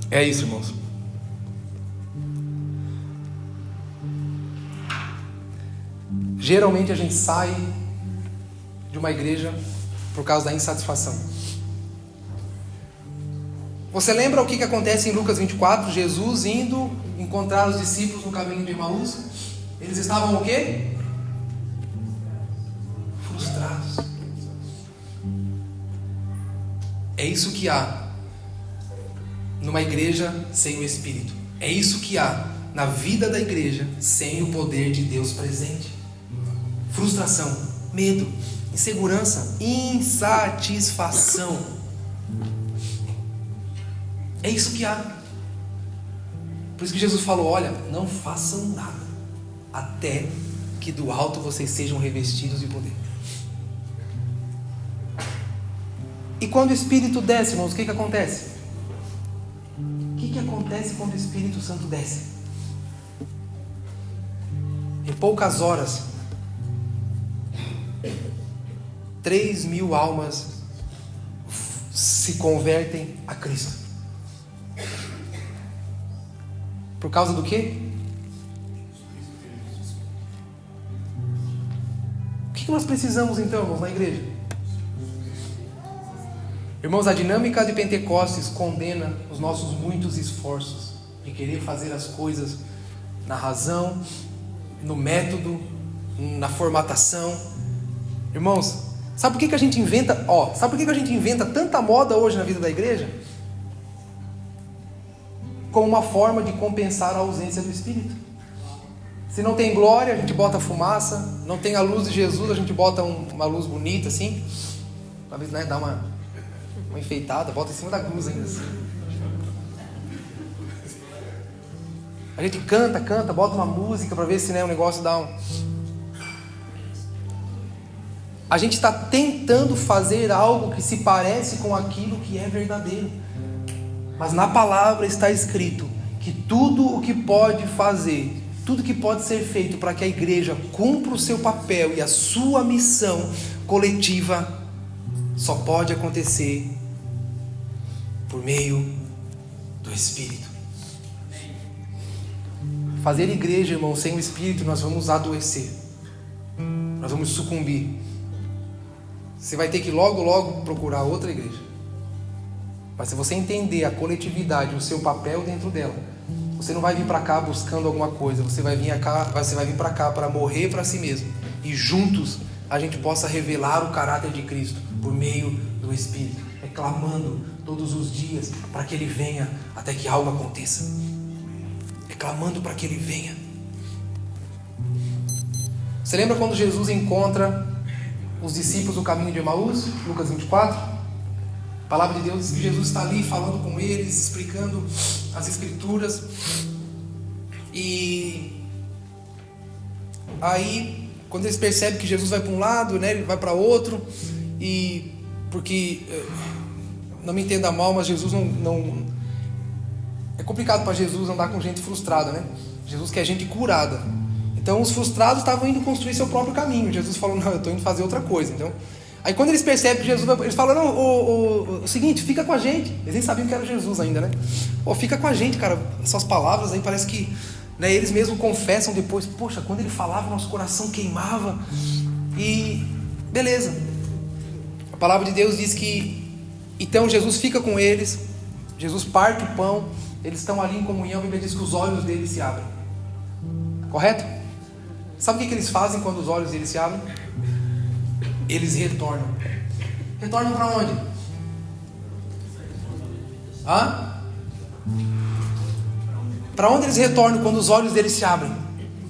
É isso, irmãos. Geralmente a gente sai de uma igreja por causa da insatisfação. Você lembra o que acontece em Lucas 24? Jesus indo encontrar os discípulos no caminho de Emaús. Eles estavam o quê? Frustrados. É isso que há numa igreja sem o Espírito. É isso que há na vida da igreja sem o poder de Deus presente. Frustração, medo, insegurança, insatisfação. É isso que há. Por isso que Jesus falou, olha, não façam nada até que do alto vocês sejam revestidos de poder. E quando o Espírito desce, irmãos, o que acontece? O que acontece quando o Espírito Santo desce? Em poucas horas, 3.000 almas se convertem a Cristo. Por causa do quê? O que nós precisamos então, irmãos, na igreja? Irmãos, a dinâmica de Pentecostes condena os nossos muitos esforços de querer fazer as coisas na razão, no método, na formatação. Irmãos, sabe por que a gente inventa? Sabe por que a gente inventa tanta moda hoje na vida da igreja? Como uma forma de compensar a ausência do Espírito. Se não tem glória, a gente bota fumaça. Não tem a luz de Jesus, a gente bota uma luz bonita assim. Talvez, né, dá uma enfeitada, bota em cima da cruz ainda assim. A gente canta, bota uma música para ver se, né, o negócio dá um... A gente está tentando fazer algo que se parece com aquilo que é verdadeiro. Mas na palavra está escrito que tudo o que pode fazer, tudo que pode ser feito para que a igreja cumpra o seu papel e a sua missão coletiva, só pode acontecer por meio do Espírito. Fazer igreja, irmão, sem o Espírito, nós vamos adoecer. Nós vamos sucumbir. Você vai ter que logo procurar outra igreja. Mas se você entender a coletividade, o seu papel dentro dela, você não vai vir para cá buscando alguma coisa. Você vai vir para cá para morrer para si mesmo. E juntos a gente possa revelar o caráter de Cristo por meio do Espírito. Clamando todos os dias para que Ele venha até que algo aconteça. Clamando para que Ele venha. Você lembra quando Jesus encontra os discípulos no caminho de Emaús? Lucas 24. palavra de Deus diz que Jesus está ali falando com eles, explicando as escrituras. E aí, quando eles percebem que Jesus vai para um lado, né, ele vai para outro, e porque, não me entenda mal, mas Jesus não é complicado para Jesus andar com gente frustrada, né? Jesus quer gente curada. Então os frustrados estavam indo construir seu próprio caminho. Jesus falou, não, eu estou indo fazer outra coisa. Então, aí quando eles percebem que Jesus vai, eles falam, não, o seguinte, fica com a gente. Eles nem sabiam que era Jesus ainda, né? Fica com a gente, cara. Essas palavras aí parece que, né, eles mesmos confessam depois, poxa, quando ele falava, nosso coração queimava. E beleza. A palavra de Deus diz que então Jesus fica com eles, Jesus parte o pão, eles estão ali em comunhão, a Bíblia diz que os olhos deles se abrem. Correto? Sabe o que eles fazem quando os olhos deles se abrem? Eles retornam. Retornam para onde? Para onde eles retornam quando os olhos deles se abrem?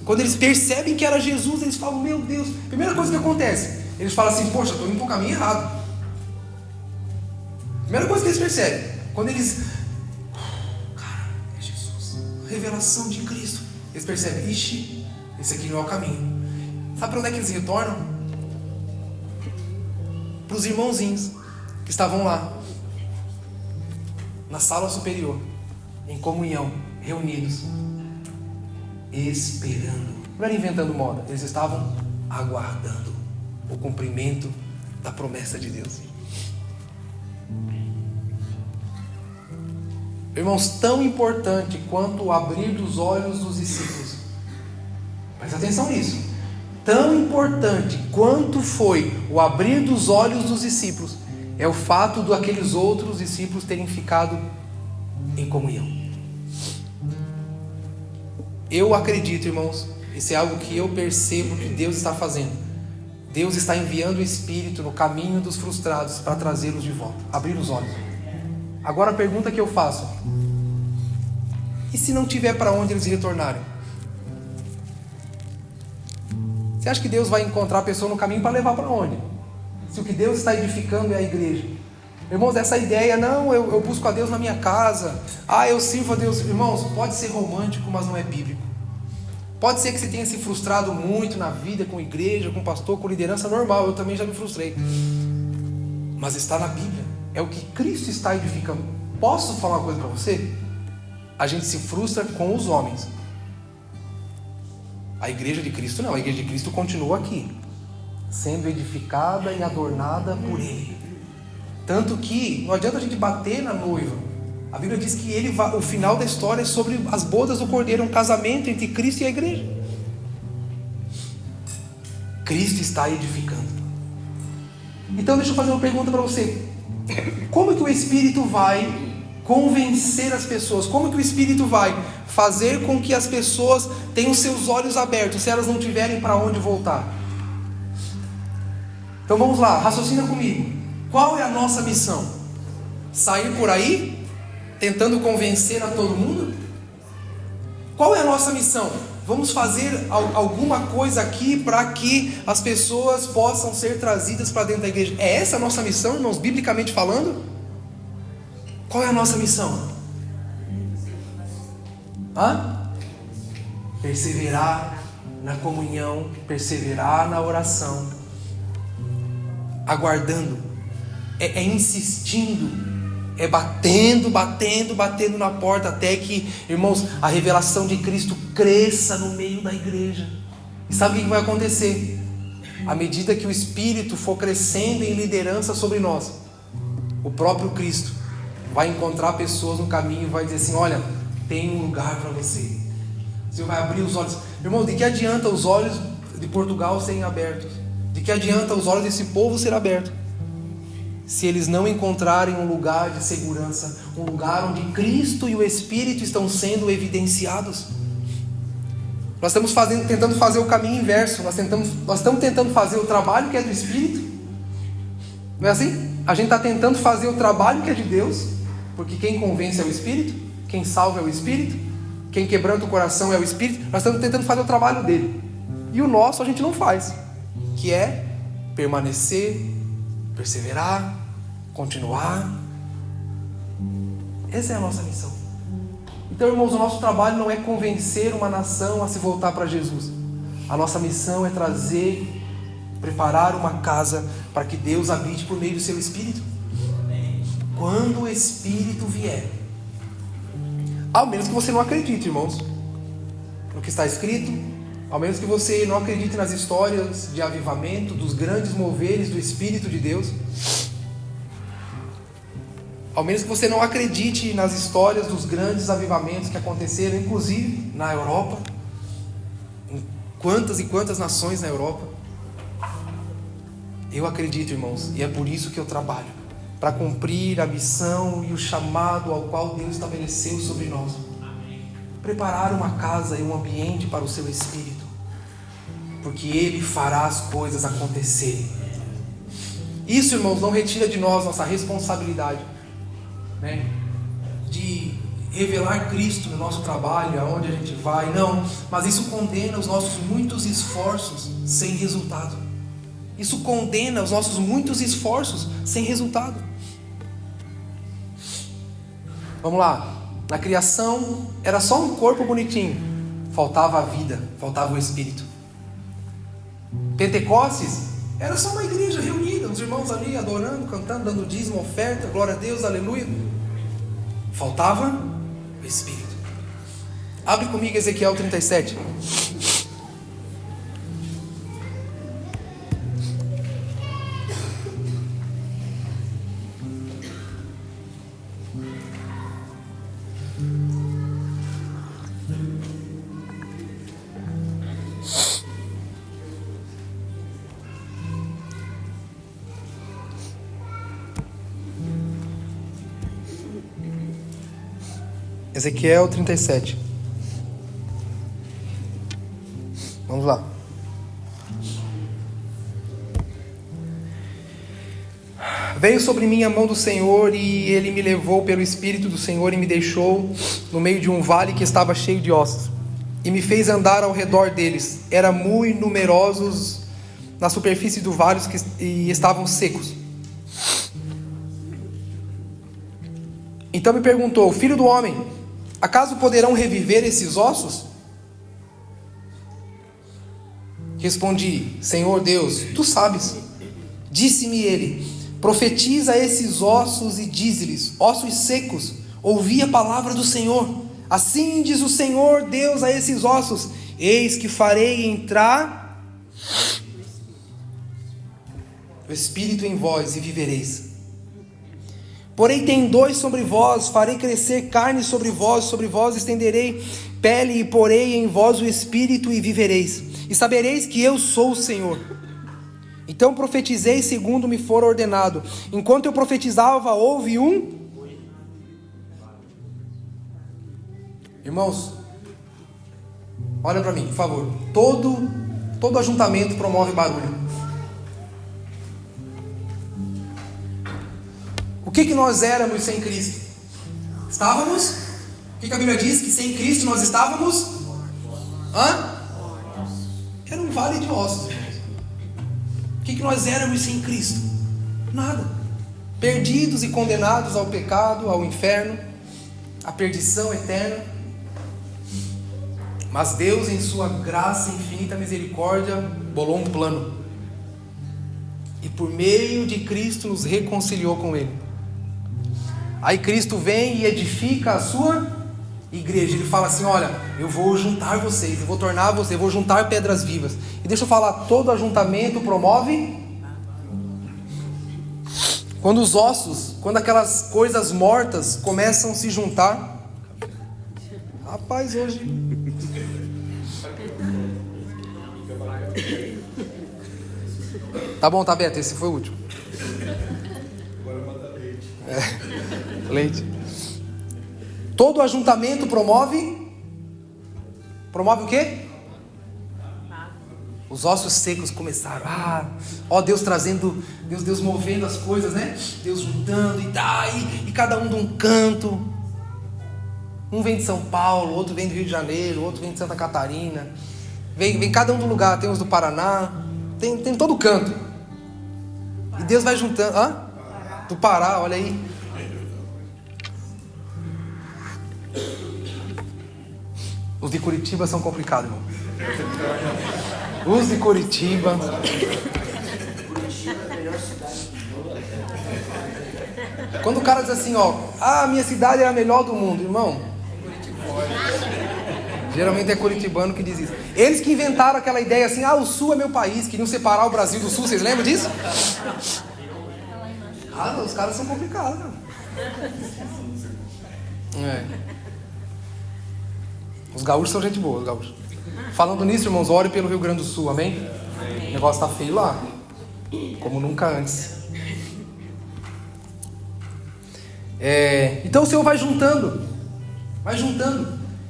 Quando eles percebem que era Jesus, eles falam, meu Deus. Primeira coisa que acontece, eles falam assim, poxa, estou indo para o caminho errado. Primeira coisa que eles percebem, quando eles, cara, é Jesus, revelação de Cristo, eles percebem, ixi, esse aqui não é o caminho. Sabe para onde é que eles retornam? Para os irmãozinhos que estavam lá, na sala superior, em comunhão, reunidos, esperando. Não era inventando moda, eles estavam aguardando o cumprimento da promessa de Deus. Irmãos, tão importante quanto o abrir dos olhos dos discípulos, presta atenção nisso, tão importante quanto foi o abrir dos olhos dos discípulos, é o fato de aqueles outros discípulos terem ficado em comunhão. Eu acredito, irmãos, isso é algo que eu percebo que Deus está fazendo. Deus está enviando o Espírito no caminho dos frustrados para trazê-los de volta, abrir os olhos. Agora a pergunta que eu faço, e se não tiver para onde eles retornarem? Você acha que Deus vai encontrar a pessoa no caminho para levar para onde? Se o que Deus está edificando é a igreja. Irmãos, essa ideia, não, eu busco a Deus na minha casa, eu sirvo a Deus. Irmãos, pode ser romântico, mas não é bíblico. Pode ser que você tenha se frustrado muito na vida, com igreja, com pastor, com liderança, normal, eu também já me frustrei. Mas está na Bíblia, é o que Cristo está edificando. Posso falar uma coisa para você? A gente se frustra com os homens. A igreja de Cristo não, a igreja de Cristo continua aqui, sendo edificada e adornada por Ele. Tanto que não adianta a gente bater na noiva. A Bíblia diz que o final da história é sobre as bodas do Cordeiro, um casamento entre Cristo e a igreja. Cristo está edificando. Então deixa eu fazer uma pergunta para você. Como que o Espírito vai convencer as pessoas? Como que o Espírito vai fazer com que as pessoas tenham seus olhos abertos, se elas não tiverem para onde voltar? Então vamos lá, raciocina comigo. Qual é a nossa missão? Sair por aí tentando convencer a todo mundo? Qual é a nossa missão? Vamos fazer alguma coisa aqui para que as pessoas possam ser trazidas para dentro da igreja. É essa a nossa missão, irmãos, biblicamente falando? Qual é a nossa missão? Perseverar na comunhão, perseverar na oração, aguardando, é insistindo, é batendo na porta até que, irmãos, a revelação de Cristo cresça no meio da igreja. E sabe o que vai acontecer? À medida que o Espírito for crescendo em liderança sobre nós, o próprio Cristo vai encontrar pessoas no caminho e vai dizer assim, olha, tem um lugar para você. Você vai abrir os olhos. Irmão, de que adianta os olhos de Portugal serem abertos? De que adianta os olhos desse povo serem abertos? Se eles não encontrarem um lugar de segurança, um lugar onde Cristo e o Espírito estão sendo evidenciados. Nós estamos tentando fazer o caminho inverso. Nós estamos tentando fazer o trabalho que é do Espírito. Não é assim? A gente está tentando fazer o trabalho que é de Deus, porque quem convence é o Espírito, quem salva é o Espírito, quem quebranta o coração é o Espírito. Nós estamos tentando fazer o trabalho dele. E o nosso a gente não faz, que é permanecer, perseverar, continuar, Essa é a nossa missão. Então, irmãos, o nosso trabalho não é convencer uma nação a se voltar para Jesus. A nossa missão é preparar uma casa para que Deus habite por meio do seu Espírito. Quando o Espírito vier, ao menos que você não acredite, irmãos, no que está escrito, ao menos que você não acredite nas histórias de avivamento, dos grandes moveres do Espírito de Deus, ao menos que você não acredite nas histórias dos grandes avivamentos que aconteceram, inclusive na Europa, em quantas e quantas nações na Europa. Eu acredito, irmãos, e é por isso que eu trabalho, para cumprir a missão e o chamado ao qual Deus estabeleceu sobre nós. Preparar uma casa e um ambiente para o seu Espírito, porque Ele fará as coisas acontecerem. Isso, irmãos, não retira de nós nossa responsabilidade, né, de revelar Cristo no nosso trabalho, aonde a gente vai, não, mas isso condena os nossos muitos esforços sem resultado. Isso condena os nossos muitos esforços sem resultado. Vamos lá. Na criação era só um corpo bonitinho, faltava a vida, faltava o Espírito. Pentecostes era só uma igreja reunida, os irmãos ali adorando, cantando, dando dízimo, oferta, glória a Deus, aleluia. Faltava o Espírito. Abre comigo Ezequiel 37. Ezequiel 37. Vamos lá. Veio sobre mim a mão do Senhor, e Ele me levou pelo Espírito do Senhor e me deixou no meio de um vale que estava cheio de ossos, e me fez andar ao redor deles. Eram muito numerosos na superfície do vale e estavam secos. Então me perguntou: filho do homem, acaso poderão reviver esses ossos? Respondi: Senhor Deus, tu sabes. Disse-me ele: profetiza a esses ossos e dize-lhes: ossos secos, ouvi a palavra do Senhor. Assim diz o Senhor Deus a esses ossos: eis que farei entrar o Espírito em vós e vivereis. Porém tendões sobre vós, farei crescer carne sobre vós estenderei pele e porei em vós o Espírito e vivereis. E sabereis que eu sou o Senhor. Então profetizei segundo me for ordenado. Enquanto eu profetizava, houve um... Irmãos, olha para mim, por favor. Todo ajuntamento promove barulho. O que nós éramos sem Cristo? Estávamos? O que a Bíblia diz? Que sem Cristo nós estávamos? Era um vale de ossos, irmãos. O que nós éramos sem Cristo? Nada. Perdidos e condenados ao pecado, ao inferno, à perdição eterna. Mas Deus, em sua graça e infinita misericórdia, bolou um plano. E por meio de Cristo nos reconciliou com Ele. Aí Cristo vem e edifica a sua igreja. Ele fala assim: olha, eu vou juntar vocês, eu vou juntar pedras vivas. E deixa eu falar, todo ajuntamento promove. Quando os ossos, quando aquelas coisas mortas começam a se juntar. Rapaz, hoje... Tá bom, tá, Beto, esse foi o último. Leite. Todo ajuntamento promove o quê? Os ossos secos começaram. Deus trazendo, Deus movendo as coisas, né? Deus juntando e cada um de um canto. Um vem de São Paulo, outro vem do Rio de Janeiro, outro vem de Santa Catarina. Vem cada um do lugar. Tem os do Paraná, tem todo canto. E Deus vai juntando. Do Pará, olha aí. Os de Curitiba são complicados, irmão. Os de Curitiba. Curitiba é a melhor cidade do mundo. Quando o cara diz assim, ó, minha cidade é a melhor do mundo, irmão. Geralmente é curitibano que diz isso. Eles que inventaram aquela ideia assim, o Sul é meu país, queriam separar o Brasil do Sul, vocês lembram disso? Os caras são complicados, né? Os gaúchos são gente boa, os gaúchos. Falando nisso, irmãos, ore pelo Rio Grande do Sul, amém? O negócio tá feio lá, como nunca antes. Então o Senhor vai juntando.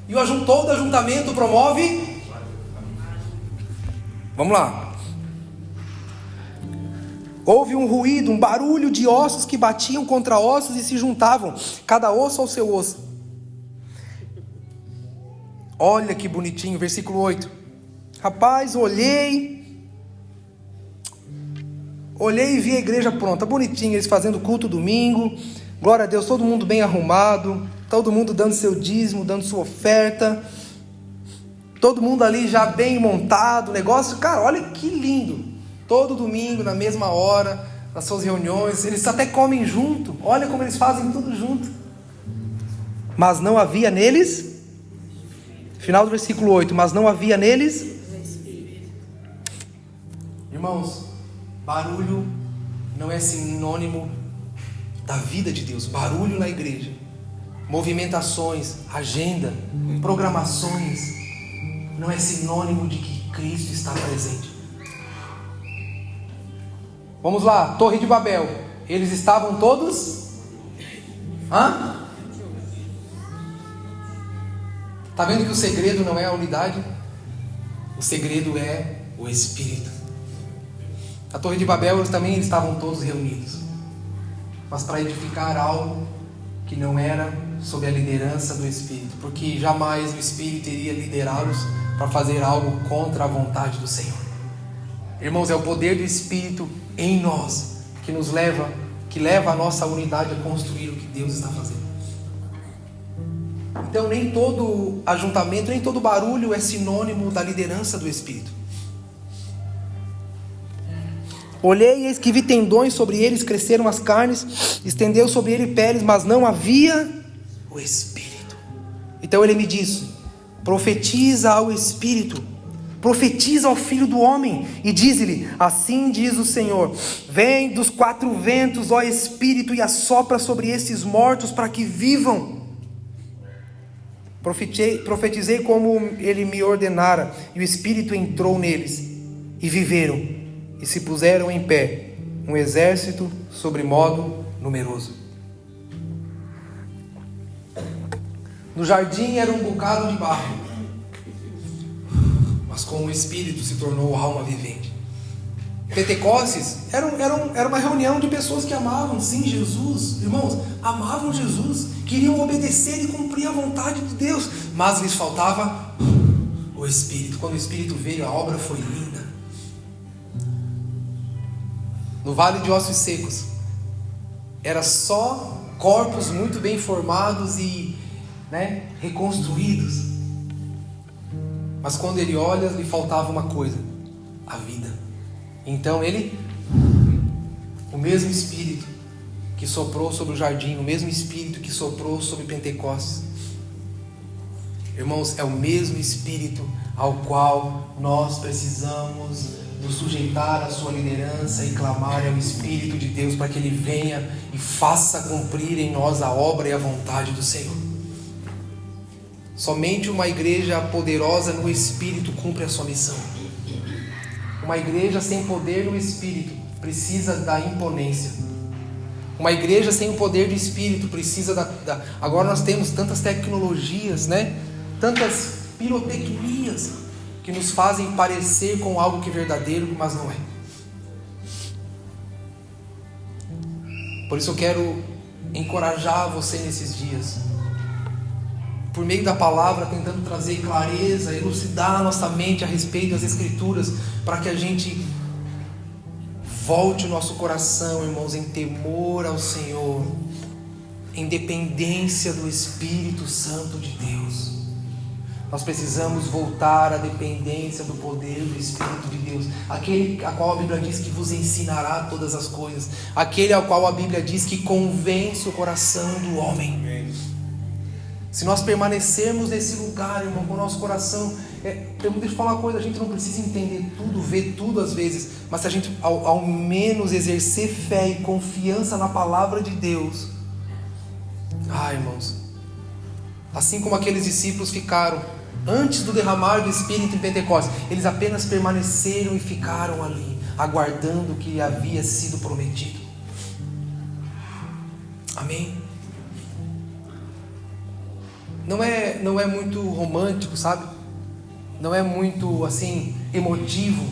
E todo ajuntamento promove. Vamos lá. Houve um ruído, um barulho de ossos que batiam contra ossos e se juntavam, cada osso ao seu osso. Olha que bonitinho, versículo 8. Rapaz, olhei e vi a igreja pronta, bonitinho, eles fazendo culto domingo. Glória a Deus, todo mundo bem arrumado, todo mundo dando seu dízimo, dando sua oferta, todo mundo ali já bem montado, negócio, cara, olha que lindo. Todo domingo, na mesma hora, nas suas reuniões, eles até comem junto, olha como eles fazem tudo junto. Mas não havia neles, final do versículo 8, mas não havia neles, irmãos, barulho não é sinônimo da vida de Deus. Barulho na igreja, movimentações, agenda, programações, não é sinônimo de que Cristo está presente. Vamos lá, Torre de Babel, eles estavam todos? Está vendo que o segredo não é a unidade? O segredo é o Espírito. A Torre de Babel, eles também estavam todos reunidos, mas para edificar algo que não era sob a liderança do Espírito, porque jamais o Espírito iria liderá-los para fazer algo contra a vontade do Senhor. Irmãos, é o poder do Espírito em nós que leva a nossa unidade a construir o que Deus está fazendo. Então nem todo ajuntamento, nem todo barulho é sinônimo da liderança do Espírito. Olhei e eis que vi tendões, sobre eles cresceram as carnes, estendeu sobre ele peles, mas não havia o Espírito. Então ele me disse: profetiza ao Espírito, profetiza ao Filho do Homem, e diz-lhe: assim diz o Senhor, vem dos quatro ventos, ó Espírito, e assopra sobre esses mortos para que vivam. Profetizei como ele me ordenara, e o Espírito entrou neles, e viveram. E se puseram em pé, um exército sobremodo numeroso. No jardim era um bocado de barro, mas com o Espírito se tornou alma vivente. Pentecostes era uma reunião de pessoas que amavam sim Jesus, irmãos, amavam Jesus, queriam obedecer e cumprir a vontade de Deus, mas lhes faltava o Espírito. Quando o Espírito veio, a obra foi linda. No vale de ossos secos, era só corpos muito bem formados e reconstruídos. Mas quando ele olha, lhe faltava uma coisa: a vida. Então o mesmo Espírito que soprou sobre o jardim, o mesmo Espírito que soprou sobre Pentecostes, irmãos, é o mesmo Espírito ao qual nós precisamos nos sujeitar à sua liderança e clamar ao Espírito de Deus para que Ele venha e faça cumprir em nós a obra e a vontade do Senhor. Somente uma igreja poderosa no Espírito cumpre a sua missão. Uma igreja sem poder no Espírito precisa da imponência. Uma igreja sem o poder do Espírito precisa Agora nós temos tantas tecnologias, tantas pirotecnias que nos fazem parecer com algo que é verdadeiro, mas não é. Por isso eu quero encorajar você nesses dias, por meio da palavra, tentando trazer clareza, elucidar a nossa mente a respeito das Escrituras, para que a gente volte o nosso coração, irmãos, em temor ao Senhor, em dependência do Espírito Santo de Deus. Nós precisamos voltar à dependência do poder do Espírito de Deus, aquele a qual a Bíblia diz que vos ensinará todas as coisas, aquele ao qual a Bíblia diz que convence o coração do homem. Se nós permanecermos nesse lugar, irmão, com o nosso coração, deixa eu falar uma coisa, a gente não precisa entender tudo, ver tudo às vezes, mas se a gente ao menos exercer fé e confiança na palavra de Deus, irmãos, assim como aqueles discípulos ficaram antes do derramar do Espírito em Pentecostes, eles apenas permaneceram e ficaram ali, aguardando o que havia sido prometido. Amém? Não é muito romântico, sabe? Não é muito assim emotivo,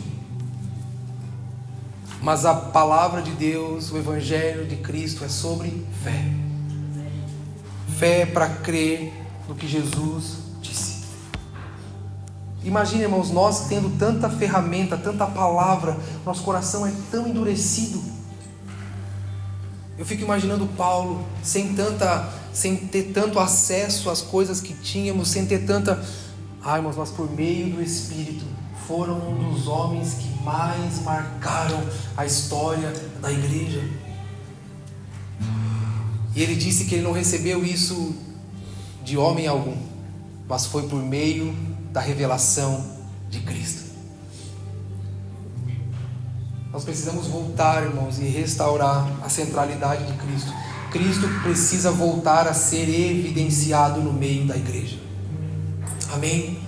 mas a palavra de Deus, o Evangelho de Cristo é sobre fé. Fé para crer no que Jesus disse. Imagine, irmãos, nós tendo tanta ferramenta, tanta palavra, nosso coração é tão endurecido. Eu fico imaginando Paulo sem ter tanto acesso às coisas que tínhamos, sem ter tanta... irmãos, mas por meio do Espírito foram um dos homens que mais marcaram a história da igreja. E ele disse que ele não recebeu isso de homem algum, mas foi por meio da revelação de Cristo. Nós precisamos voltar, irmãos, e restaurar a centralidade de Cristo. Cristo precisa voltar a ser evidenciado no meio da igreja. Amém?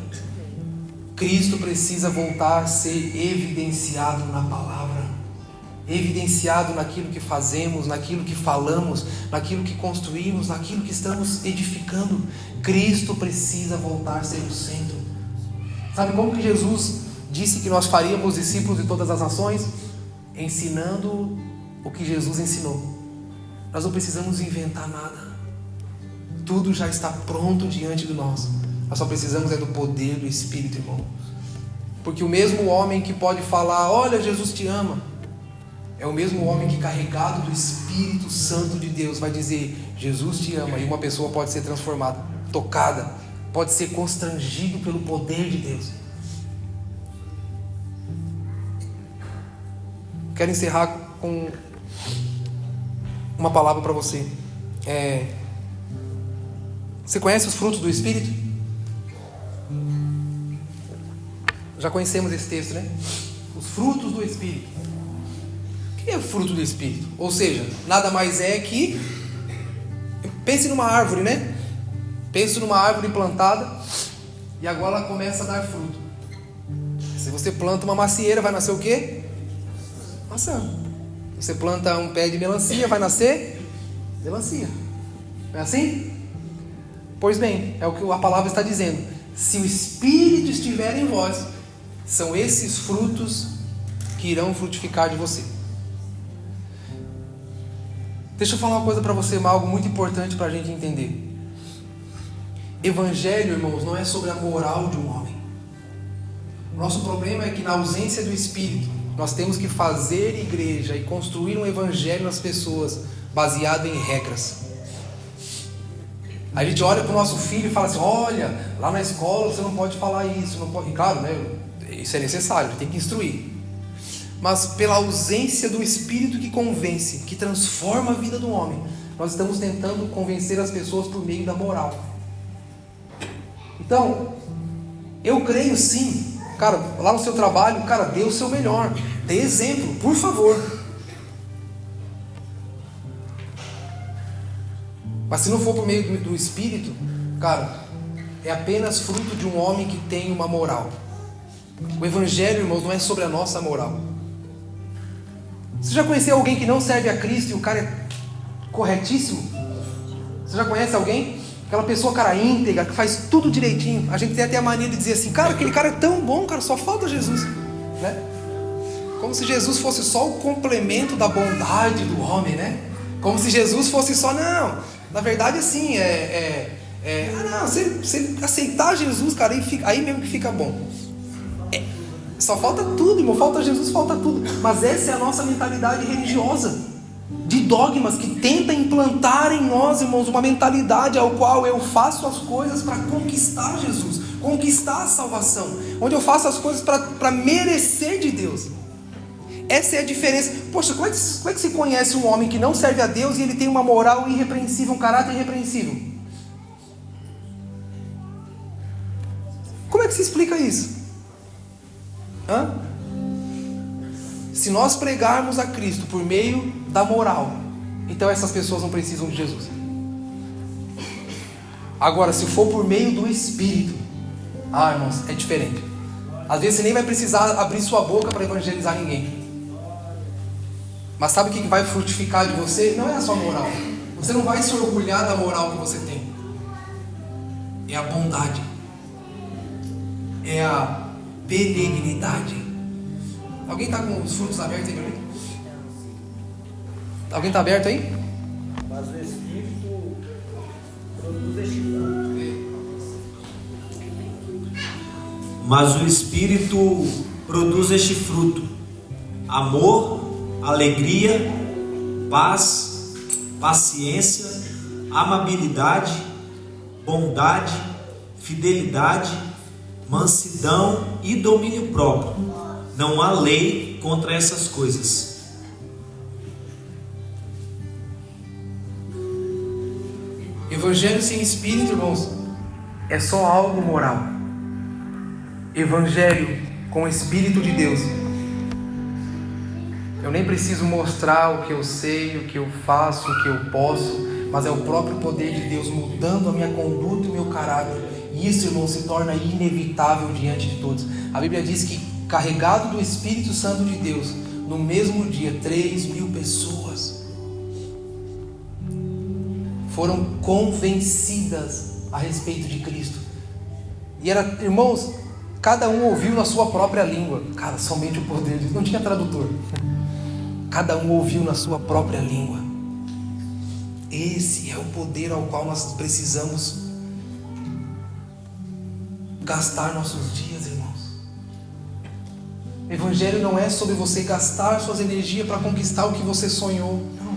Cristo precisa voltar a ser evidenciado na palavra, evidenciado naquilo que fazemos, naquilo que falamos, naquilo que construímos, naquilo que estamos edificando. Cristo precisa voltar a ser o centro. Sabe como que Jesus disse que nós faríamos discípulos de todas as nações? Ensinando o que Jesus ensinou. Nós não precisamos inventar nada. Tudo já está pronto diante de nós. Nós só precisamos do poder do Espírito, irmão. Porque o mesmo homem que pode falar, olha, Jesus te ama, é o mesmo homem que, carregado do Espírito Santo de Deus, vai dizer, Jesus te ama. E uma pessoa pode ser transformada, tocada, pode ser constrangido pelo poder de Deus. Quero encerrar com uma palavra para você. Você conhece os frutos do Espírito? Já conhecemos esse texto, né? Os frutos do Espírito. O que é o fruto do Espírito? Ou seja, nada mais é que... Pense numa árvore, né? Pense numa árvore plantada e agora ela começa a dar fruto. Se você planta uma macieira, vai nascer o quê? Maçã. Você planta um pé de melancia, vai nascer melancia. Não é assim? Pois bem, é o que a palavra está dizendo. Se o Espírito estiver em vós, são esses frutos que irão frutificar de você. Deixa eu falar uma coisa para você, algo muito importante para a gente entender. Evangelho, irmãos, não é sobre a moral de um homem. O nosso problema é que na ausência do Espírito, nós temos que fazer igreja e construir um evangelho nas pessoas baseado em regras. A gente olha para o nosso filho e fala assim, olha, lá na escola você não pode falar isso, não pode. E claro, né, isso é necessário, tem que instruir. Mas pela ausência do Espírito que convence, que transforma a vida do homem, nós estamos tentando convencer as pessoas por meio da moral. Então, eu creio sim. Cara, lá no seu trabalho, cara, dê o seu melhor. Dê exemplo, por favor. Mas se não for por meio do Espírito, cara, é apenas fruto de um homem que tem uma moral. O Evangelho, irmãos, não é sobre a nossa moral. Você já conheceu alguém que não serve a Cristo e o cara é corretíssimo? Você já conhece alguém? Aquela pessoa, cara, íntegra, que faz tudo direitinho. A gente tem até a mania de dizer assim, cara, aquele cara é tão bom, cara, só falta Jesus, né? Como se Jesus fosse só o complemento da bondade do homem, né? Como se Jesus fosse só, não, na verdade assim, você aceitar Jesus, cara, aí mesmo que fica bom. Só falta tudo, irmão, falta Jesus, falta tudo. Mas essa é a nossa mentalidade religiosa, de dogmas que tenta implantar em nós, irmãos, uma mentalidade ao qual eu faço as coisas para conquistar Jesus, conquistar a salvação, onde eu faço as coisas para merecer de Deus. Essa é a diferença. Poxa, como é que se conhece um homem que não serve a Deus e ele tem uma moral irrepreensível, um caráter irrepreensível? Como é que se explica isso? Se nós pregarmos a Cristo por meio da moral, então essas pessoas não precisam de Jesus. Agora, se for por meio do Espírito, irmãos, é diferente. Às vezes você nem vai precisar abrir sua boca para evangelizar ninguém. Mas sabe o que vai frutificar de você? Não é a sua moral. Você não vai se orgulhar da moral que você tem. É a bondade. É a benignidade. Alguém está com os frutos abertos aí para mim? Alguém está aberto aí? Mas o Espírito produz este fruto. Mas o Espírito produz este fruto: amor, alegria, paz, paciência, amabilidade, bondade, fidelidade, mansidão e domínio próprio. Não há lei contra essas coisas. Evangelho sem Espírito, irmãos, é só algo moral. Evangelho com o Espírito de Deus, eu nem preciso mostrar o que eu sei, o que eu faço, o que eu posso, mas é o próprio poder de Deus mudando a minha conduta e o meu caráter. E isso, irmão, se torna inevitável diante de todos. A Bíblia diz que, carregado do Espírito Santo de Deus, no mesmo dia, 3.000 pessoas foram convencidas a respeito de Cristo. E irmãos, cada um ouviu na sua própria língua. Cara, somente o poder de Deus. Não tinha tradutor. Cada um ouviu na sua própria língua. Esse é o poder ao qual nós precisamos gastar nossos dias, irmãos. O Evangelho não é sobre você gastar suas energias para conquistar o que você sonhou. Não.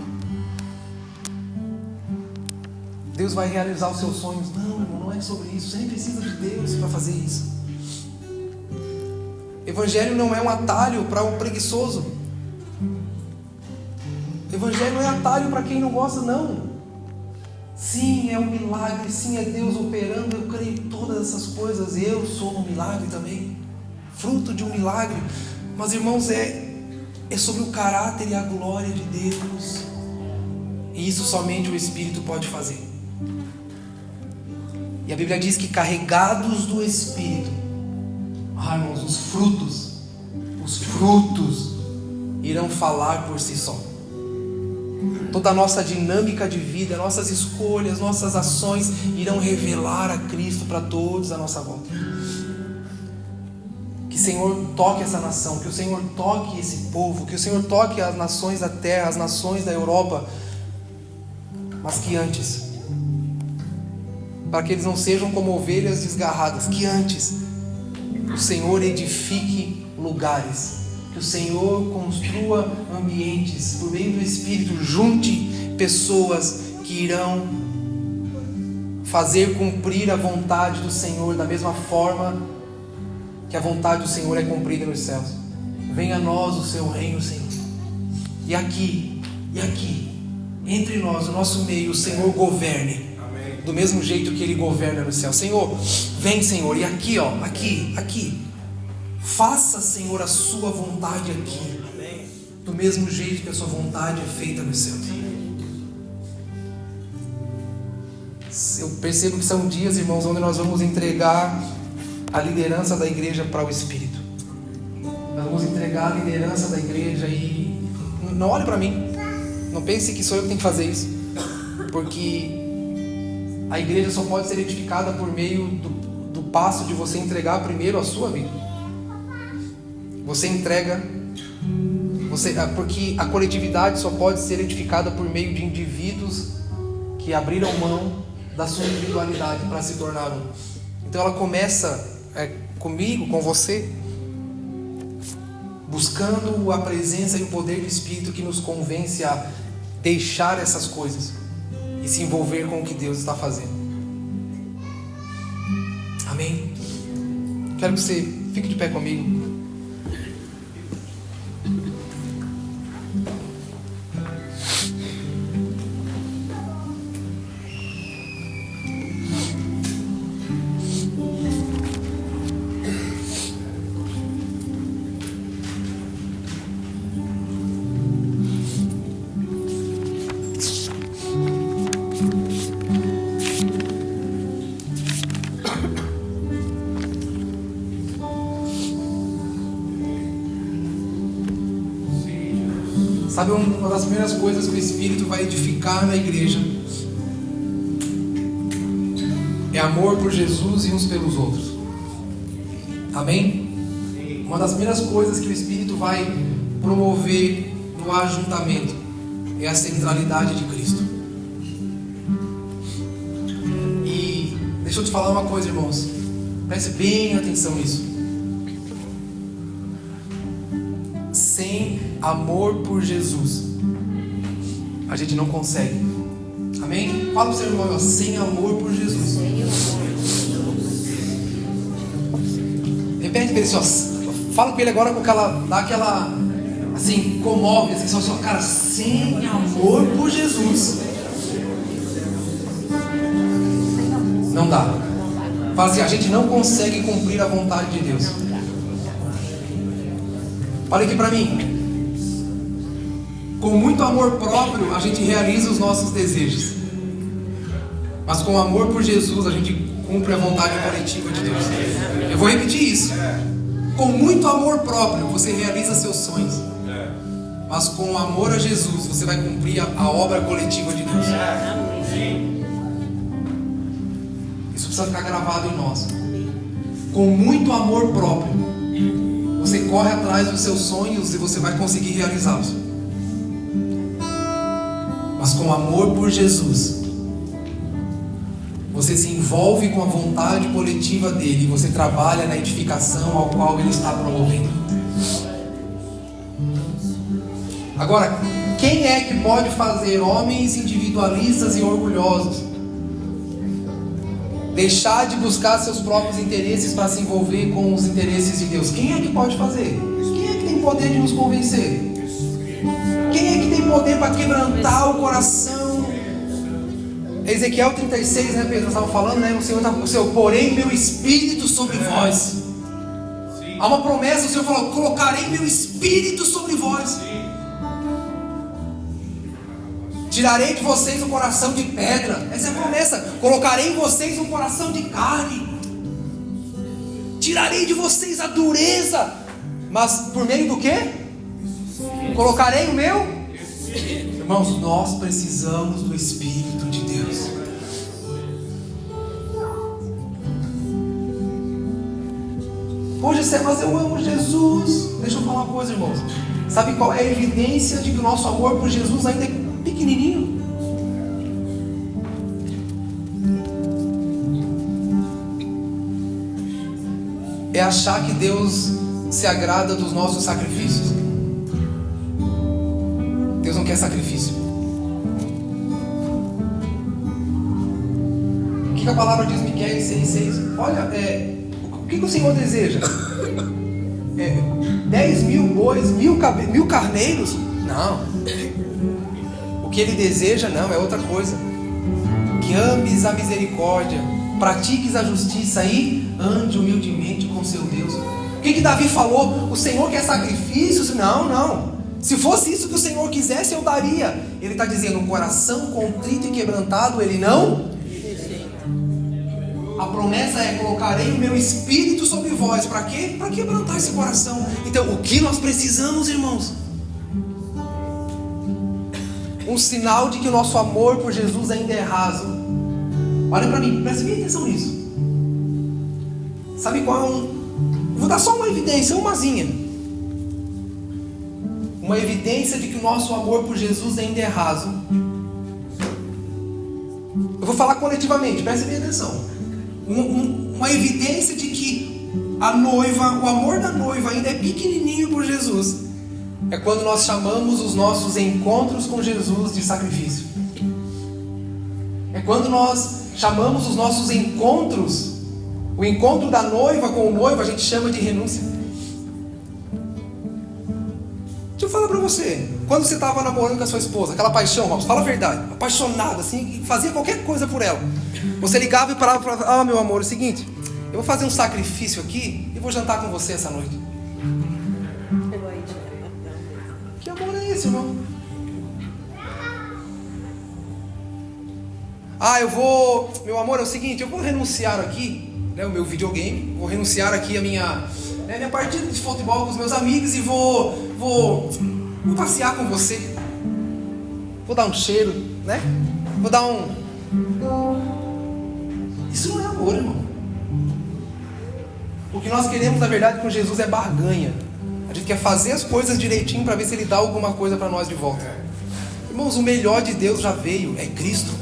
Deus vai realizar os seus sonhos. Não, irmão, não é sobre isso. Você nem precisa de Deus para fazer isso. Evangelho não é um atalho para o preguiçoso. Evangelho não é atalho para quem não gosta, não. Sim, é um milagre. Sim, é Deus operando. Eu creio em todas essas coisas. Eu sou um milagre também, fruto de um milagre. Mas, irmãos, é sobre o caráter e a glória de Deus. E isso somente o Espírito pode fazer. E a Bíblia diz que carregados do Espírito, irmãos, os frutos irão falar por si só. Toda a nossa dinâmica de vida, nossas escolhas, nossas ações irão revelar a Cristo para todos à nossa volta. Que o Senhor toque essa nação, que o Senhor toque esse povo, que o Senhor toque as nações da terra, as nações da Europa, mas que antes, para que eles não sejam como ovelhas desgarradas, que antes o Senhor edifique lugares, que o Senhor construa ambientes, por meio do Espírito, junte pessoas que irão fazer cumprir a vontade do Senhor da mesma forma que a vontade do Senhor é cumprida nos céus. Venha a nós o seu reino, Senhor. E aqui, entre nós, no nosso meio, o Senhor governe. Amém. Do mesmo jeito que Ele governa no céu. Senhor, vem, Senhor, e aqui, aqui. Faça, Senhor, a sua vontade aqui. Amém. Do mesmo jeito que a sua vontade é feita no céu. Eu percebo que são dias, irmãos, onde nós vamos entregar a liderança da igreja para o Espírito. Nós vamos entregar a liderança da igreja e não olhe para mim, não pense que sou eu que tenho que fazer isso, porque a igreja só pode ser edificada por meio do passo de você entregar primeiro a sua vida. Você entrega, porque a coletividade só pode ser edificada por meio de indivíduos que abriram mão da sua individualidade para se tornar um. Então ela começa comigo, com você, buscando a presença e o poder do Espírito que nos convence a deixar essas coisas e se envolver com o que Deus está fazendo. Amém? Quero que você fique de pé comigo. Sabe, uma das primeiras coisas que o Espírito vai edificar na igreja é amor por Jesus e uns pelos outros. Amém? Uma das primeiras coisas que o Espírito vai promover no ajuntamento é a centralidade de Cristo. E deixa eu te falar uma coisa, irmãos. Preste bem atenção nisso. Sem amor por Jesus, a gente não consegue. Amém? Fala pro seu irmão, ó, sem amor por Jesus. Repete para ele assim, ó, fala com ele agora com aquela, dá aquela, assim, comove, assim, só, cara, sem amor por Jesus. Não dá. Fala assim, a gente não consegue cumprir a vontade de Deus. Olha aqui para mim. Com muito amor próprio, a gente realiza os nossos desejos. Mas com amor por Jesus, a gente cumpre a vontade coletiva de Deus. Eu vou repetir isso. Com muito amor próprio, você realiza seus sonhos. Mas com amor a Jesus, você vai cumprir a obra coletiva de Deus. Isso precisa ficar gravado em nós. Com muito amor próprio, você corre atrás dos seus sonhos e você vai conseguir realizá-los. Mas com amor por Jesus, você se envolve com a vontade coletiva dele e você trabalha na edificação ao qual ele está promovendo. Agora, quem é que pode fazer homens individualistas e orgulhosos deixar de buscar seus próprios interesses para se envolver com os interesses de Deus? Quem é que pode fazer? Quem é que tem poder de nos convencer? Quem é que tem poder para quebrantar o coração? Ezequiel 36, né, Pedro? Nós estávamos falando, né? O Senhor, porém meu espírito sobre vós. Há uma promessa, o Senhor falou, colocarei meu espírito sobre vós. Tirarei de vocês um coração de pedra. Essa é a promessa. Colocarei em vocês um coração de carne. Tirarei de vocês a dureza. Mas por meio do quê? Colocarei o meu? Irmãos, nós precisamos do Espírito de Deus. Hoje você, mas eu amo Jesus. Deixa eu falar uma coisa, irmãos. Sabe qual é a evidência de que o nosso amor por Jesus ainda é pequenininho? É achar que Deus se agrada dos nossos sacrifícios. Deus não quer sacrifício. O que a palavra diz, Miqueias 6,6? Olha, o que o Senhor deseja? 10 mil bois, mil carneiros? Não. O que Ele deseja não, é outra coisa. Que ames a misericórdia, pratiques a justiça e ande humildemente com seu Deus. O que Davi falou? O Senhor quer sacrifícios? Não. Se fosse isso que o Senhor quisesse, eu daria. Ele está dizendo, um coração contrito e quebrantado, Ele não. A promessa é, colocarei o meu espírito sobre vós. Para quê? Para quebrantar esse coração. Então, o que nós precisamos, irmãos? Um sinal de que o nosso amor por Jesus ainda é raso. Olha para mim, preste bem atenção nisso. Sabe qual? Vou dar só uma evidência, umazinha. Uma evidência de que o nosso amor por Jesus ainda é raso. Eu vou falar coletivamente, preste bem atenção. Uma evidência de que a noiva, o amor da noiva ainda é pequenininho por Jesus, é quando nós chamamos os nossos encontros com Jesus de sacrifício. É quando nós chamamos os nossos encontros, o encontro da noiva com o noivo, a gente chama de renúncia. Deixa eu falar pra você, quando você estava namorando com a sua esposa, aquela paixão, Robson, fala a verdade, apaixonado, assim, fazia qualquer coisa por ela. Você ligava e parava e falava: meu amor, é o seguinte, eu vou fazer um sacrifício aqui e vou jantar com você essa noite. Que amor é esse, irmão? Meu amor, é o seguinte, eu vou renunciar aqui, né, o meu videogame, vou renunciar aqui a minha partida de futebol com os meus amigos e vou passear com você. Vou dar um cheiro, né? Vou dar um... Isso não é amor, irmão. O que nós queremos, na verdade, com Jesus é barganha. A gente quer fazer as coisas direitinho para ver se Ele dá alguma coisa para nós de volta. Irmãos, o melhor de Deus já veio, é Cristo.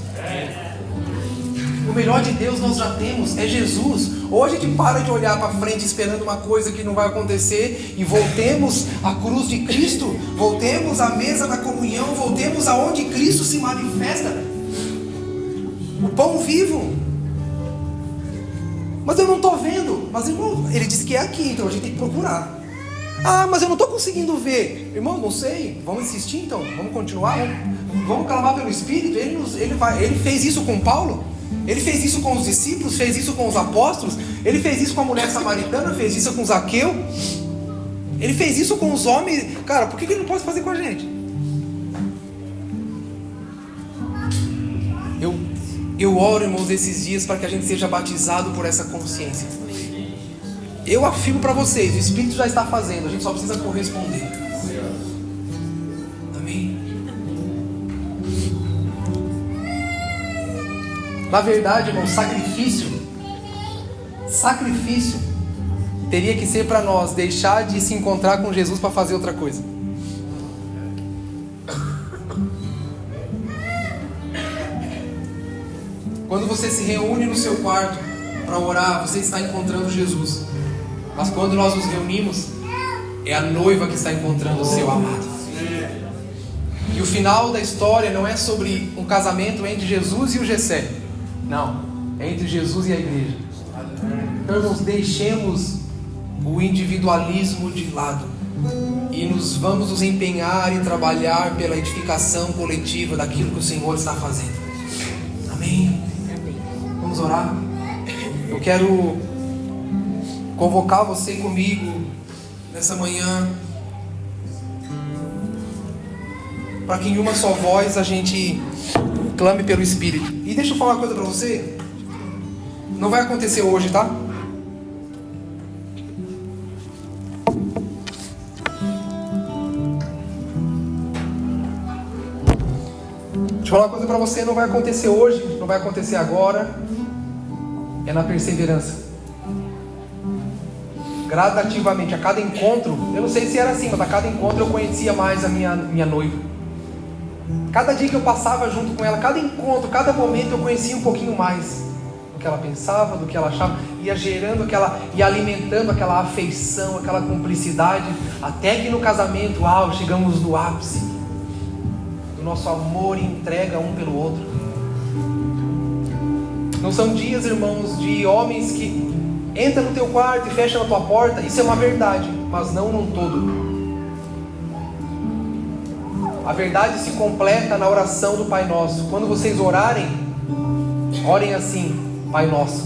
O melhor de Deus nós já temos, é Jesus. Hoje a gente para de olhar para frente esperando uma coisa que não vai acontecer e voltemos à cruz de Cristo, voltemos à mesa da comunhão, voltemos aonde Cristo se manifesta, o pão vivo. Mas eu não estou vendo. Mas irmão, Ele disse que é aqui, então a gente tem que procurar. Ah, mas eu não estou conseguindo ver. Irmão, não sei, vamos insistir então, vamos continuar, vamos clamar pelo Espírito. Ele fez isso com Paulo. Ele fez isso com os discípulos, fez isso com os apóstolos, Ele fez isso com a mulher samaritana, fez isso com Zaqueu, Ele fez isso com os homens. Cara, por que Ele não pode fazer com a gente? Eu oro, irmãos, esses dias para que a gente seja batizado por essa consciência. Eu afirmo para vocês, o Espírito já está fazendo, a gente só precisa corresponder. Amém? Na verdade, irmão, sacrifício teria que ser para nós deixar de se encontrar com Jesus para fazer outra coisa. Quando você se reúne no seu quarto para orar, você está encontrando Jesus. Mas quando nós nos reunimos, é a noiva que está encontrando o seu amado. E o final da história não é sobre um casamento entre Jesus e o Gessé. Não, é entre Jesus e a igreja. Então, irmãos, deixemos o individualismo de lado e vamos nos empenhar e trabalhar pela edificação coletiva daquilo que o Senhor está fazendo. Amém? Vamos orar? Eu quero convocar você comigo nessa manhã para que em uma só voz a gente clame pelo Espírito. E deixa eu falar uma coisa para você. Não vai acontecer hoje, tá? Deixa eu falar uma coisa para você. Não vai acontecer hoje, não vai acontecer agora. É na perseverança. Gradativamente, a cada encontro, eu não sei se era assim, mas a cada encontro eu conhecia mais a minha noiva. Cada dia que eu passava junto com ela, cada encontro, cada momento eu conhecia um pouquinho mais do que ela pensava, do que ela achava, ia gerando ia alimentando aquela afeição, aquela cumplicidade, até que no casamento, chegamos no ápice do nosso amor e entrega um pelo outro. Não são dias, irmãos, de homens que entra no teu quarto e fecha na tua porta. Isso é uma verdade, mas não num todo. A verdade se completa na oração do Pai Nosso. Quando vocês orem assim: Pai Nosso,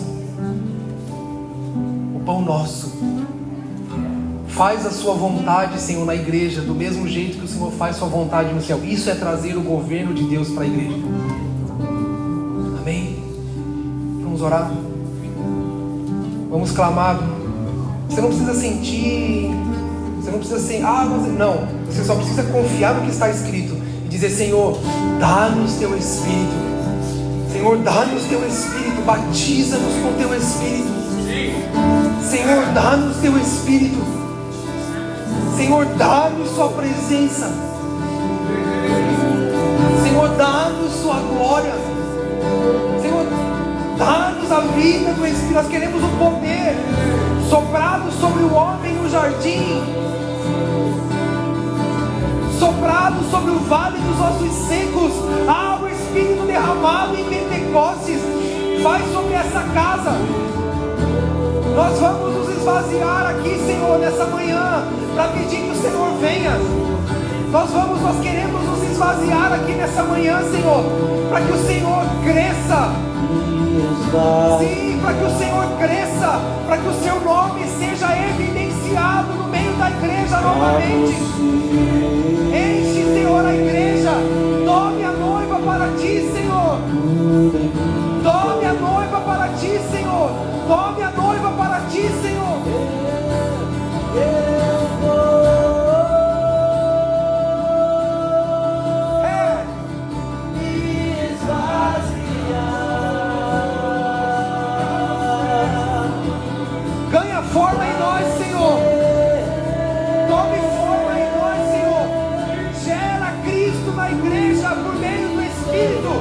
o pão nosso, faz a sua vontade, Senhor, na igreja, do mesmo jeito que o Senhor faz sua vontade no céu. Isso é trazer o governo de Deus para a igreja. Amém? Vamos orar? Vamos clamar. Você não precisa sentir, você não precisa assim, não. Você só precisa confiar no que está escrito e dizer: Senhor, dá-nos teu Espírito. Senhor, dá-nos teu Espírito. Batiza-nos com teu Espírito. Senhor, dá-nos teu Espírito. Senhor, dá-nos sua presença. Senhor, dá-nos sua glória. Senhor, dá-nos a vida do Espírito. Nós queremos o poder soprado sobre o homem no jardim. soprado sobre o vale dos ossos secos. Há o Espírito derramado em Pentecostes. Vai sobre essa casa. Nós vamos nos esvaziar aqui, Senhor, nessa manhã, para pedir que o Senhor venha. Nós queremos nos esvaziar aqui nessa manhã, Senhor, para que o Senhor cresça. Sim, para que o Senhor cresça, para que o seu nome seja evidenciado no meio da igreja novamente. Enche, Senhor, a igreja. Tome a noiva para ti, Senhor. Tome a noiva para ti, Senhor. Tome a noiva para ti, Senhor. Ganha forma em nós, Senhor. Tome forma em nós, Senhor. Gera Cristo na igreja por meio do Espírito.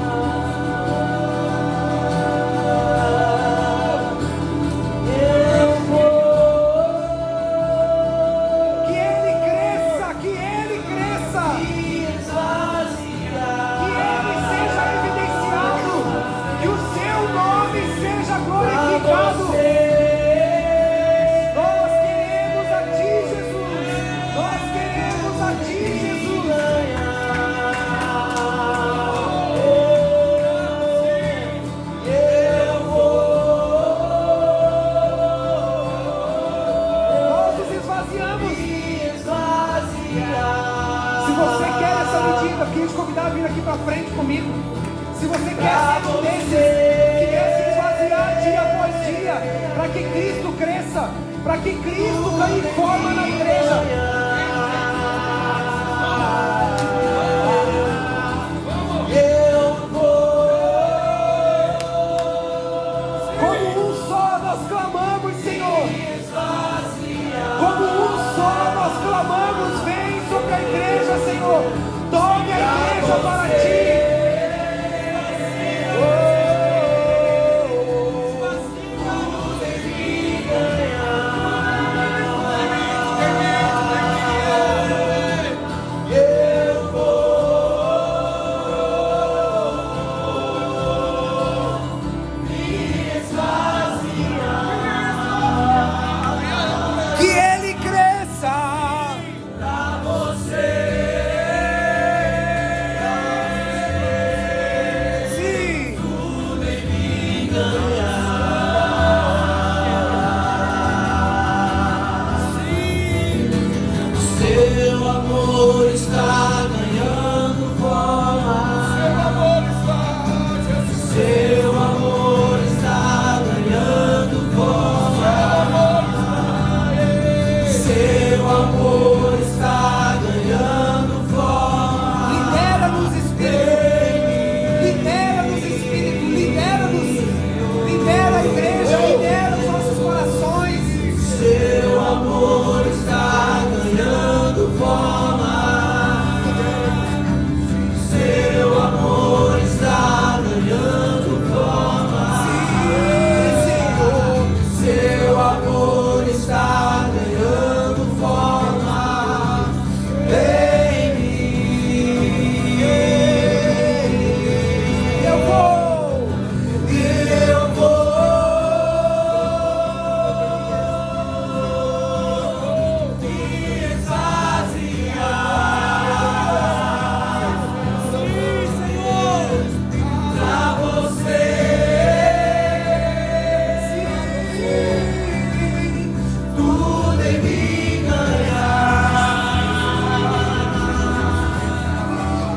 Queria te convidar a vir aqui para frente comigo. Se você quer ser um desses que quer se esvaziar dia após dia, para que Cristo cresça, para que Cristo ganhe forma na igreja. Como um só nós clamamos, Senhor. Como um só nós clamamos, vem sobre a igreja, Senhor. Tome a igreja para ti.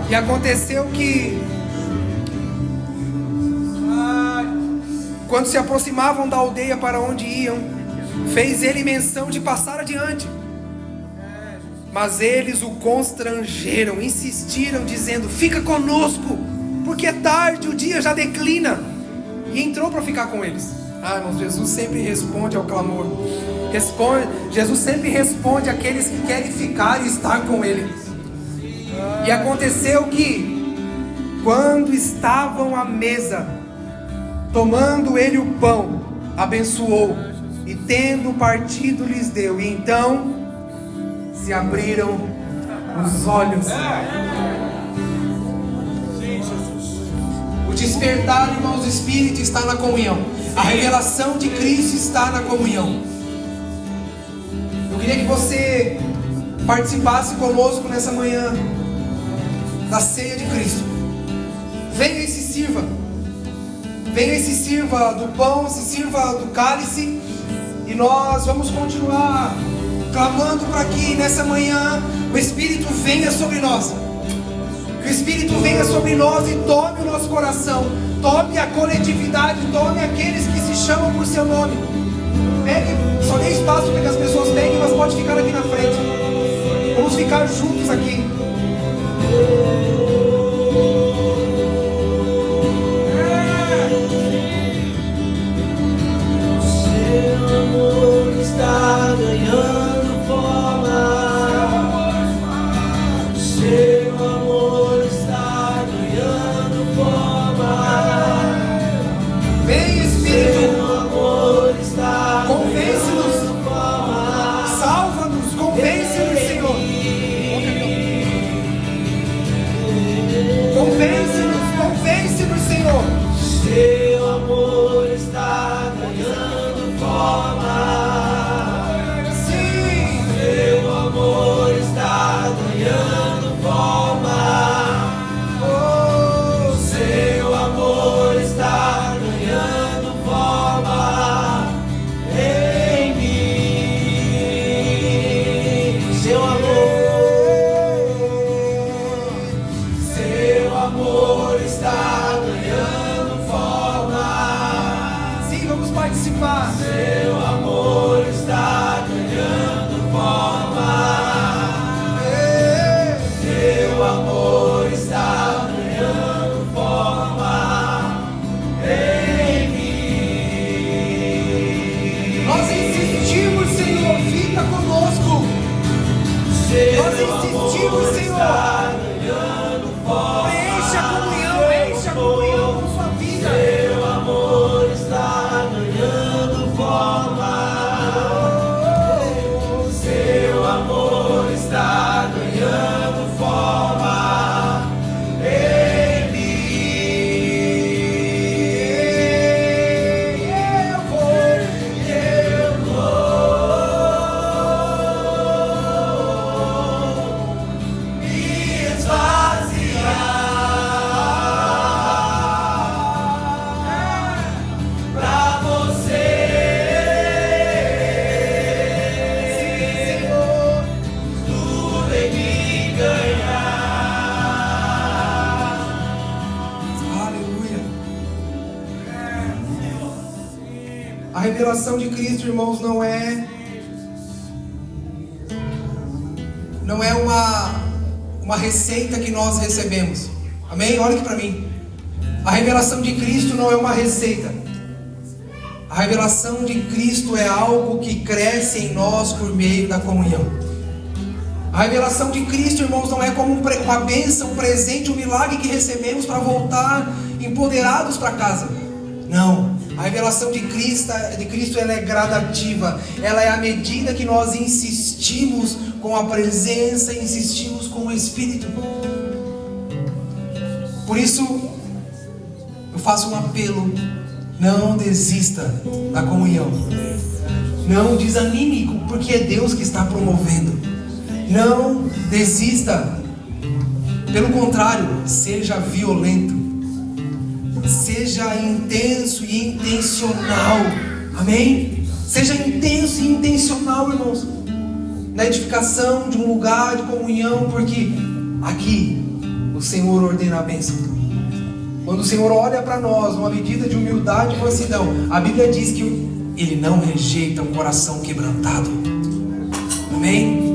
E aconteceu que, quando se aproximavam da aldeia para onde iam, fez ele menção de passar adiante. Mas eles o constrangeram, insistiram, dizendo: fica conosco, porque é tarde, o dia já declina. E entrou para ficar com eles. Irmãos, Jesus sempre responde ao clamor. Jesus sempre responde àqueles que querem ficar e estar com Ele. E aconteceu que, quando estavam à mesa, tomando ele o pão, abençoou, e tendo partido lhes deu. E então se abriram os olhos. O despertar, irmãos, do Espírito está na comunhão. A revelação de Cristo está na comunhão. Eu queria que você participasse conosco nessa manhã da ceia de Cristo. Venha e se sirva. Venha e se sirva do pão, se sirva do cálice. E nós vamos continuar clamando para que nessa manhã o Espírito venha sobre nós. Que o Espírito venha sobre nós e tome o nosso coração. Tome a coletividade, tome aqueles que se chamam por seu nome. Pegue, só dê espaço para que as pessoas peguem, mas pode ficar aqui na frente. Vamos ficar juntos aqui. Seu amor está ganhando forma. Seu amor está ganhando forma. Vem, Espírito. Seu amor está Convence-nos. ganhando forma. Salva-nos. Convence-nos, Senhor. Convence-nos. Convence-nos, Senhor. Seu amor está ganhando forma. Sim. Seu amor está ganhando forma. Oh, Seu amor está ganhando forma em mim. Seu amor está ganhando forma. sim, vamos participar. Seu amor está ganhando forma. Seu amor está ganhando forma em mim. Nós insistimos, Senhor, fica conosco. Nós insistimos, Senhor. Está ganhando forma. Enche a comunhão com sua vida. Seu amor está ganhando forma. Seu amor está ganhando forma em mim. Eu vou me esvaziar pra você. Tudo em mim ganhar. Aleluia. A revelação de Cristo, irmãos, não é uma receita que nós recebemos. Amém? Olha aqui para mim. A revelação de Cristo não é uma receita. A revelação de Cristo é algo que cresce em nós por meio da comunhão. A revelação de Cristo, irmãos, não é como uma bênção, um presente, um milagre que recebemos para voltar empoderados para casa. Não. A revelação de Cristo ela é gradativa. Ela é à medida que nós insistimos com a presença, insistimos com o Espírito. Por isso, eu faço um apelo. Não desista da comunhão. Não desanime, porque é Deus que está promovendo. Não desista. Pelo contrário, seja violento. Seja intenso e intencional. Amém? Seja intenso e intencional, irmãos, na edificação de um lugar de comunhão, porque aqui o Senhor ordena a bênção. Quando o Senhor olha para nós numa medida de humildade e mansidão, a Bíblia diz que Ele não rejeita um coração quebrantado. Amém?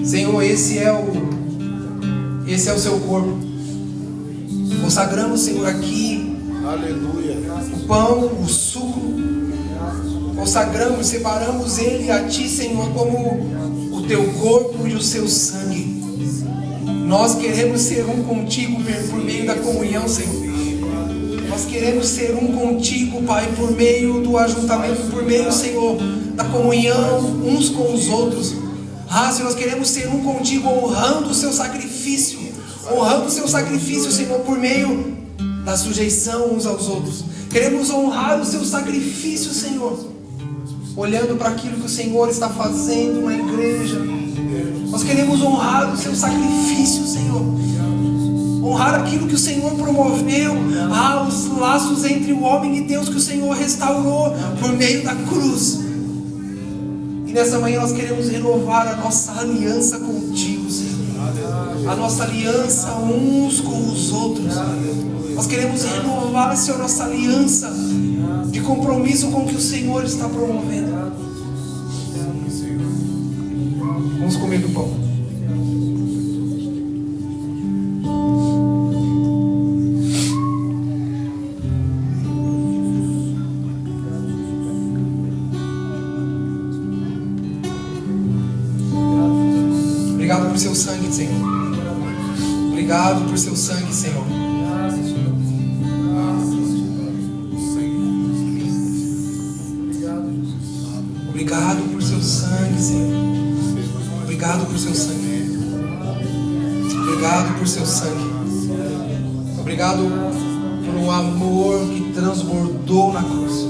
Senhor, esse é o seu corpo. Consagramos, Senhor, aqui, aleluia, o pão, o suco. Consagramos, separamos ele a Ti, Senhor, como o Teu corpo e o Seu sangue. Nós queremos ser um contigo por meio da comunhão, Senhor. Nós queremos ser um contigo, Pai, por meio do ajuntamento, por meio, Senhor, da comunhão uns com os outros. Senhor, nós queremos ser um contigo, honrando o seu sacrifício, Senhor, por meio da sujeição uns aos outros. Queremos honrar o seu sacrifício, Senhor, olhando para aquilo que o Senhor está fazendo na igreja. Nós queremos honrar o seu sacrifício, Senhor, honrar aquilo que o Senhor promoveu, os laços entre o homem e Deus que o Senhor restaurou por meio da cruz. E nessa manhã nós queremos renovar a nossa aliança contigo, Senhor, a nossa aliança uns com os outros. Nós queremos renovar, Senhor, nossa aliança de compromisso com o que o Senhor está promovendo. Vamos comer do pão. Obrigado por seu sangue, Senhor. Obrigado por seu sangue, Senhor. Obrigado por seu sangue, Senhor. Obrigado por seu sangue. Obrigado por seu sangue. Obrigado por um amor que transbordou na cruz.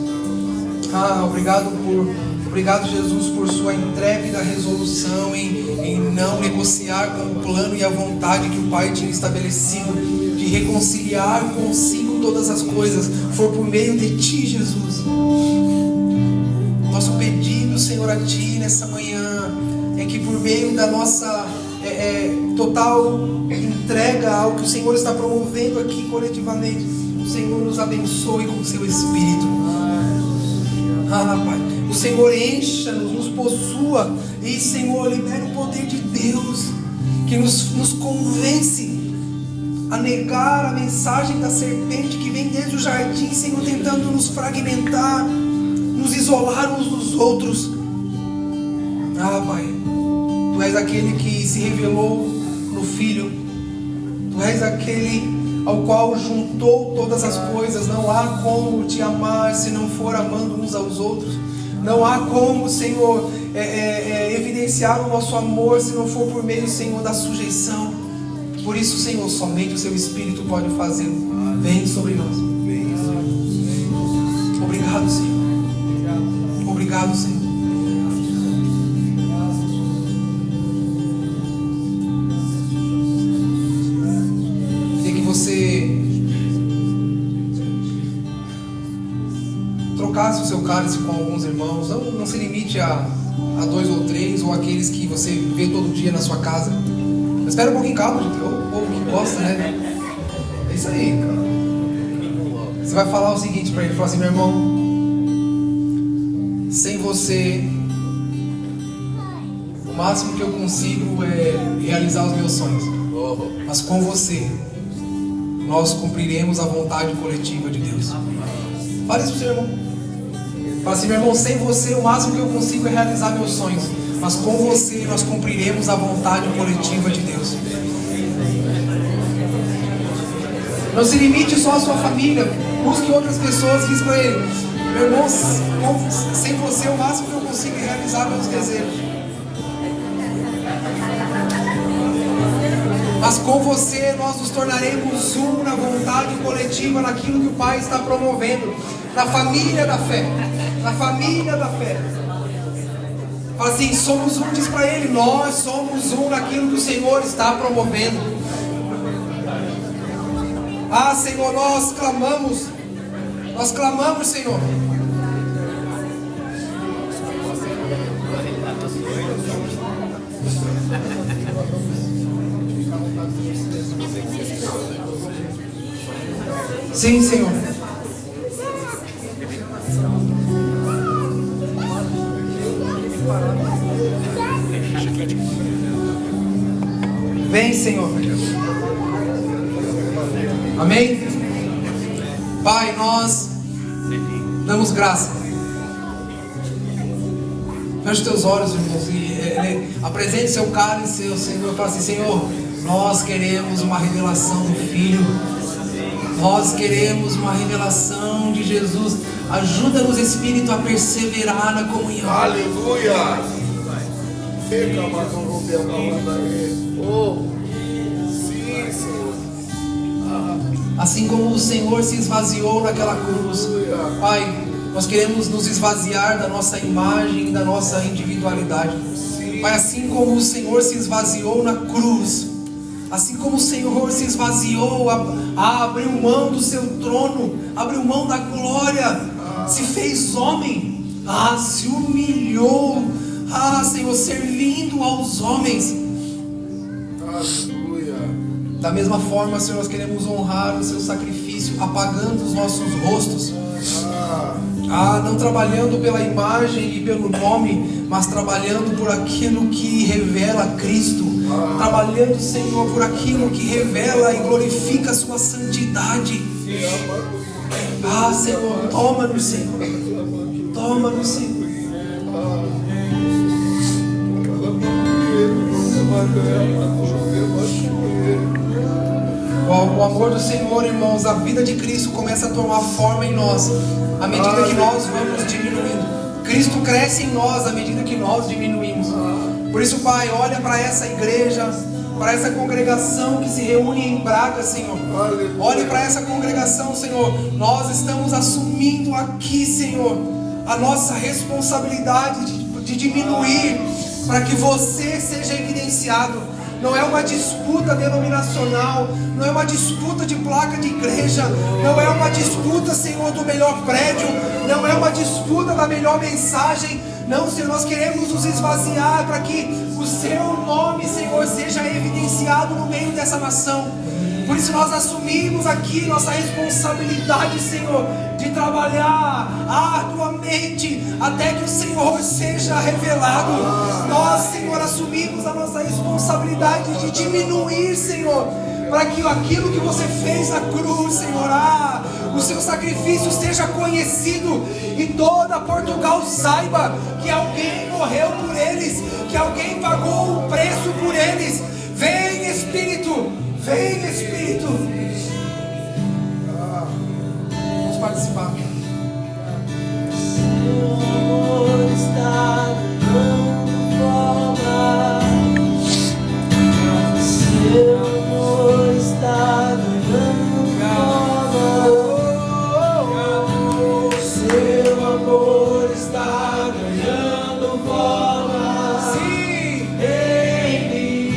Obrigado, Jesus, por sua intrépida resolução em não negociar com o plano e a vontade que o Pai tinha estabelecido de reconciliar consigo todas as coisas. Foi por meio de Ti, Jesus. Nosso pedido, Senhor, a Ti nessa manhã é que por meio da nossa total entrega ao que o Senhor está promovendo aqui coletivamente, o Senhor nos abençoe com o seu Espírito. Pai, o Senhor encha-nos, nos possua e, Senhor, libera o poder de Deus que nos convence a negar a mensagem da serpente que vem desde o jardim, Senhor, tentando nos fragmentar, nos isolar uns dos outros. Pai, Tu és aquele que se revelou no Filho. Tu és aquele ao qual juntou todas as coisas. Não há como Te amar se não for amando uns aos outros. Não há como, Senhor, evidenciar o nosso amor se não for por meio, Senhor, da sujeição. Por isso, Senhor, somente o Seu Espírito pode fazê-lo. Vem sobre nós. Obrigado, Senhor. Obrigado, Senhor. Trocasse o seu cálice com alguns irmãos. Não se limite a 2 ou 3, ou aqueles que você vê todo dia na sua casa. Espera um pouquinho, calma, gente. O povo que gosta, né? É isso aí, cara. Você vai falar o seguinte para ele: fala assim, meu irmão, sem você, o máximo que eu consigo é realizar os meus sonhos. Mas com você, nós cumpriremos a vontade coletiva de Deus. Fala isso pro seu irmão. Fala assim, meu irmão, sem você o máximo que eu consigo é realizar meus sonhos. Mas com você nós cumpriremos a vontade coletiva de Deus. Não se limite só à sua família. Busque outras pessoas. Diz para ele, meu irmão, sem você o máximo que eu consigo é realizar meus desejos. Mas com você nós nos tornaremos um na vontade coletiva, naquilo que o Pai está promovendo, na família da fé, na família da fé. Fala assim, somos um, diz para ele, nós somos um naquilo que o Senhor está promovendo. Senhor, nós clamamos, Senhor. Sim, Senhor. Vem, Senhor. Amém? Pai, nós damos graça. Feche teus olhos, irmãos, e apresente seu cálice ao Senhor. Fala assim, Senhor, nós queremos uma revelação do Filho. Nós queremos uma revelação de Jesus. Ajuda-nos, Espírito, a perseverar na comunhão. Aleluia! Oh, sim, Senhor. Assim como o Senhor se esvaziou naquela cruz, Pai, nós queremos nos esvaziar da nossa imagem e da nossa individualidade. Pai, assim como o Senhor se esvaziou na cruz, assim como o Senhor se esvaziou, abriu mão do seu trono, abriu mão da glória, se fez homem, se humilhou, Senhor, servindo aos homens. Aleluia. Da mesma forma, Senhor, nós queremos honrar o seu sacrifício, apagando os nossos rostos, não trabalhando pela imagem e pelo nome, mas trabalhando por aquilo que revela Cristo, trabalhando, Senhor, por aquilo que revela e glorifica a sua santidade. Senhor, toma-nos, Senhor, toma-nos, Senhor. O amor do Senhor, irmãos, a vida de Cristo começa a tomar forma em nós à medida que nós vamos diminuindo. Cristo cresce em nós à medida que nós diminuímos. Por isso, Pai, olha para essa igreja, para essa congregação que se reúne em Braga, Senhor. Olhe para essa congregação, Senhor. Nós estamos assumindo aqui, Senhor, a nossa responsabilidade de diminuir para que você seja evidenciado. Não é uma disputa denominacional, não é uma disputa de placa de igreja, não é uma disputa, Senhor, do melhor prédio, não é uma disputa da melhor mensagem. Não, Senhor, nós queremos nos esvaziar para que o seu nome, Senhor, seja evidenciado no meio dessa nação. Por isso nós assumimos aqui nossa responsabilidade, Senhor, de trabalhar arduamente até que o Senhor seja revelado. Nós, Senhor, assumimos a nossa responsabilidade de diminuir, Senhor, para que aquilo que você fez na cruz, Senhor, o seu sacrifício seja conhecido e toda Portugal saiba que alguém morreu por eles, que alguém pagou o preço por eles. Vem, Espírito, vem, Espírito. Vamos participar. Seu amor está dando forma. Seu amor está dando forma. Seu amor está ganhando forma. Sim. Em mim.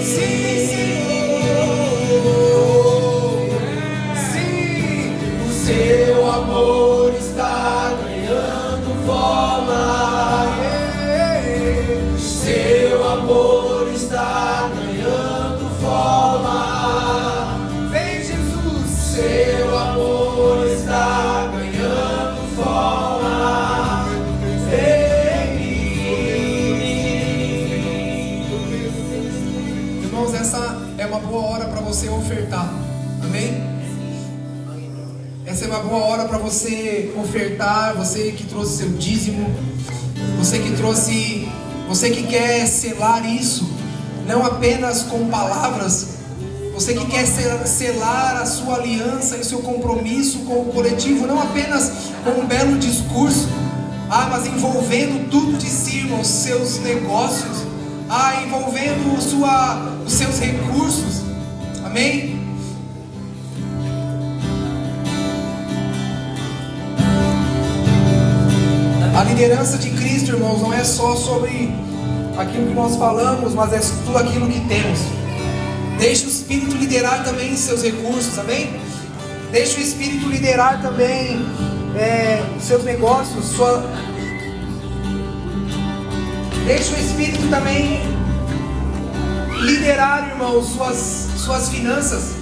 Sim, Sim. O seu amor está ganhando forma. Seu amor está ganhando forma. Vem, Jesus. Seu amor está ganhando forma. Em mim. Irmãos, essa é uma boa hora para você ofertar. Amém? Essa é uma boa hora para você ofertar. Você que trouxe seu dízimo, você que quer selar isso, não apenas com palavras, você que quer selar a sua aliança e o seu compromisso com o coletivo, não apenas com um belo discurso, mas envolvendo tudo de si, irmãos, seus negócios, envolvendo os seus recursos. Amém? A liderança de Cristo, irmãos, não é só sobre aquilo que nós falamos, mas é tudo aquilo que temos. Deixe o Espírito liderar também seus recursos, amém? Deixe o Espírito liderar também seus negócios, Deixe o Espírito também liderar, irmãos, suas finanças.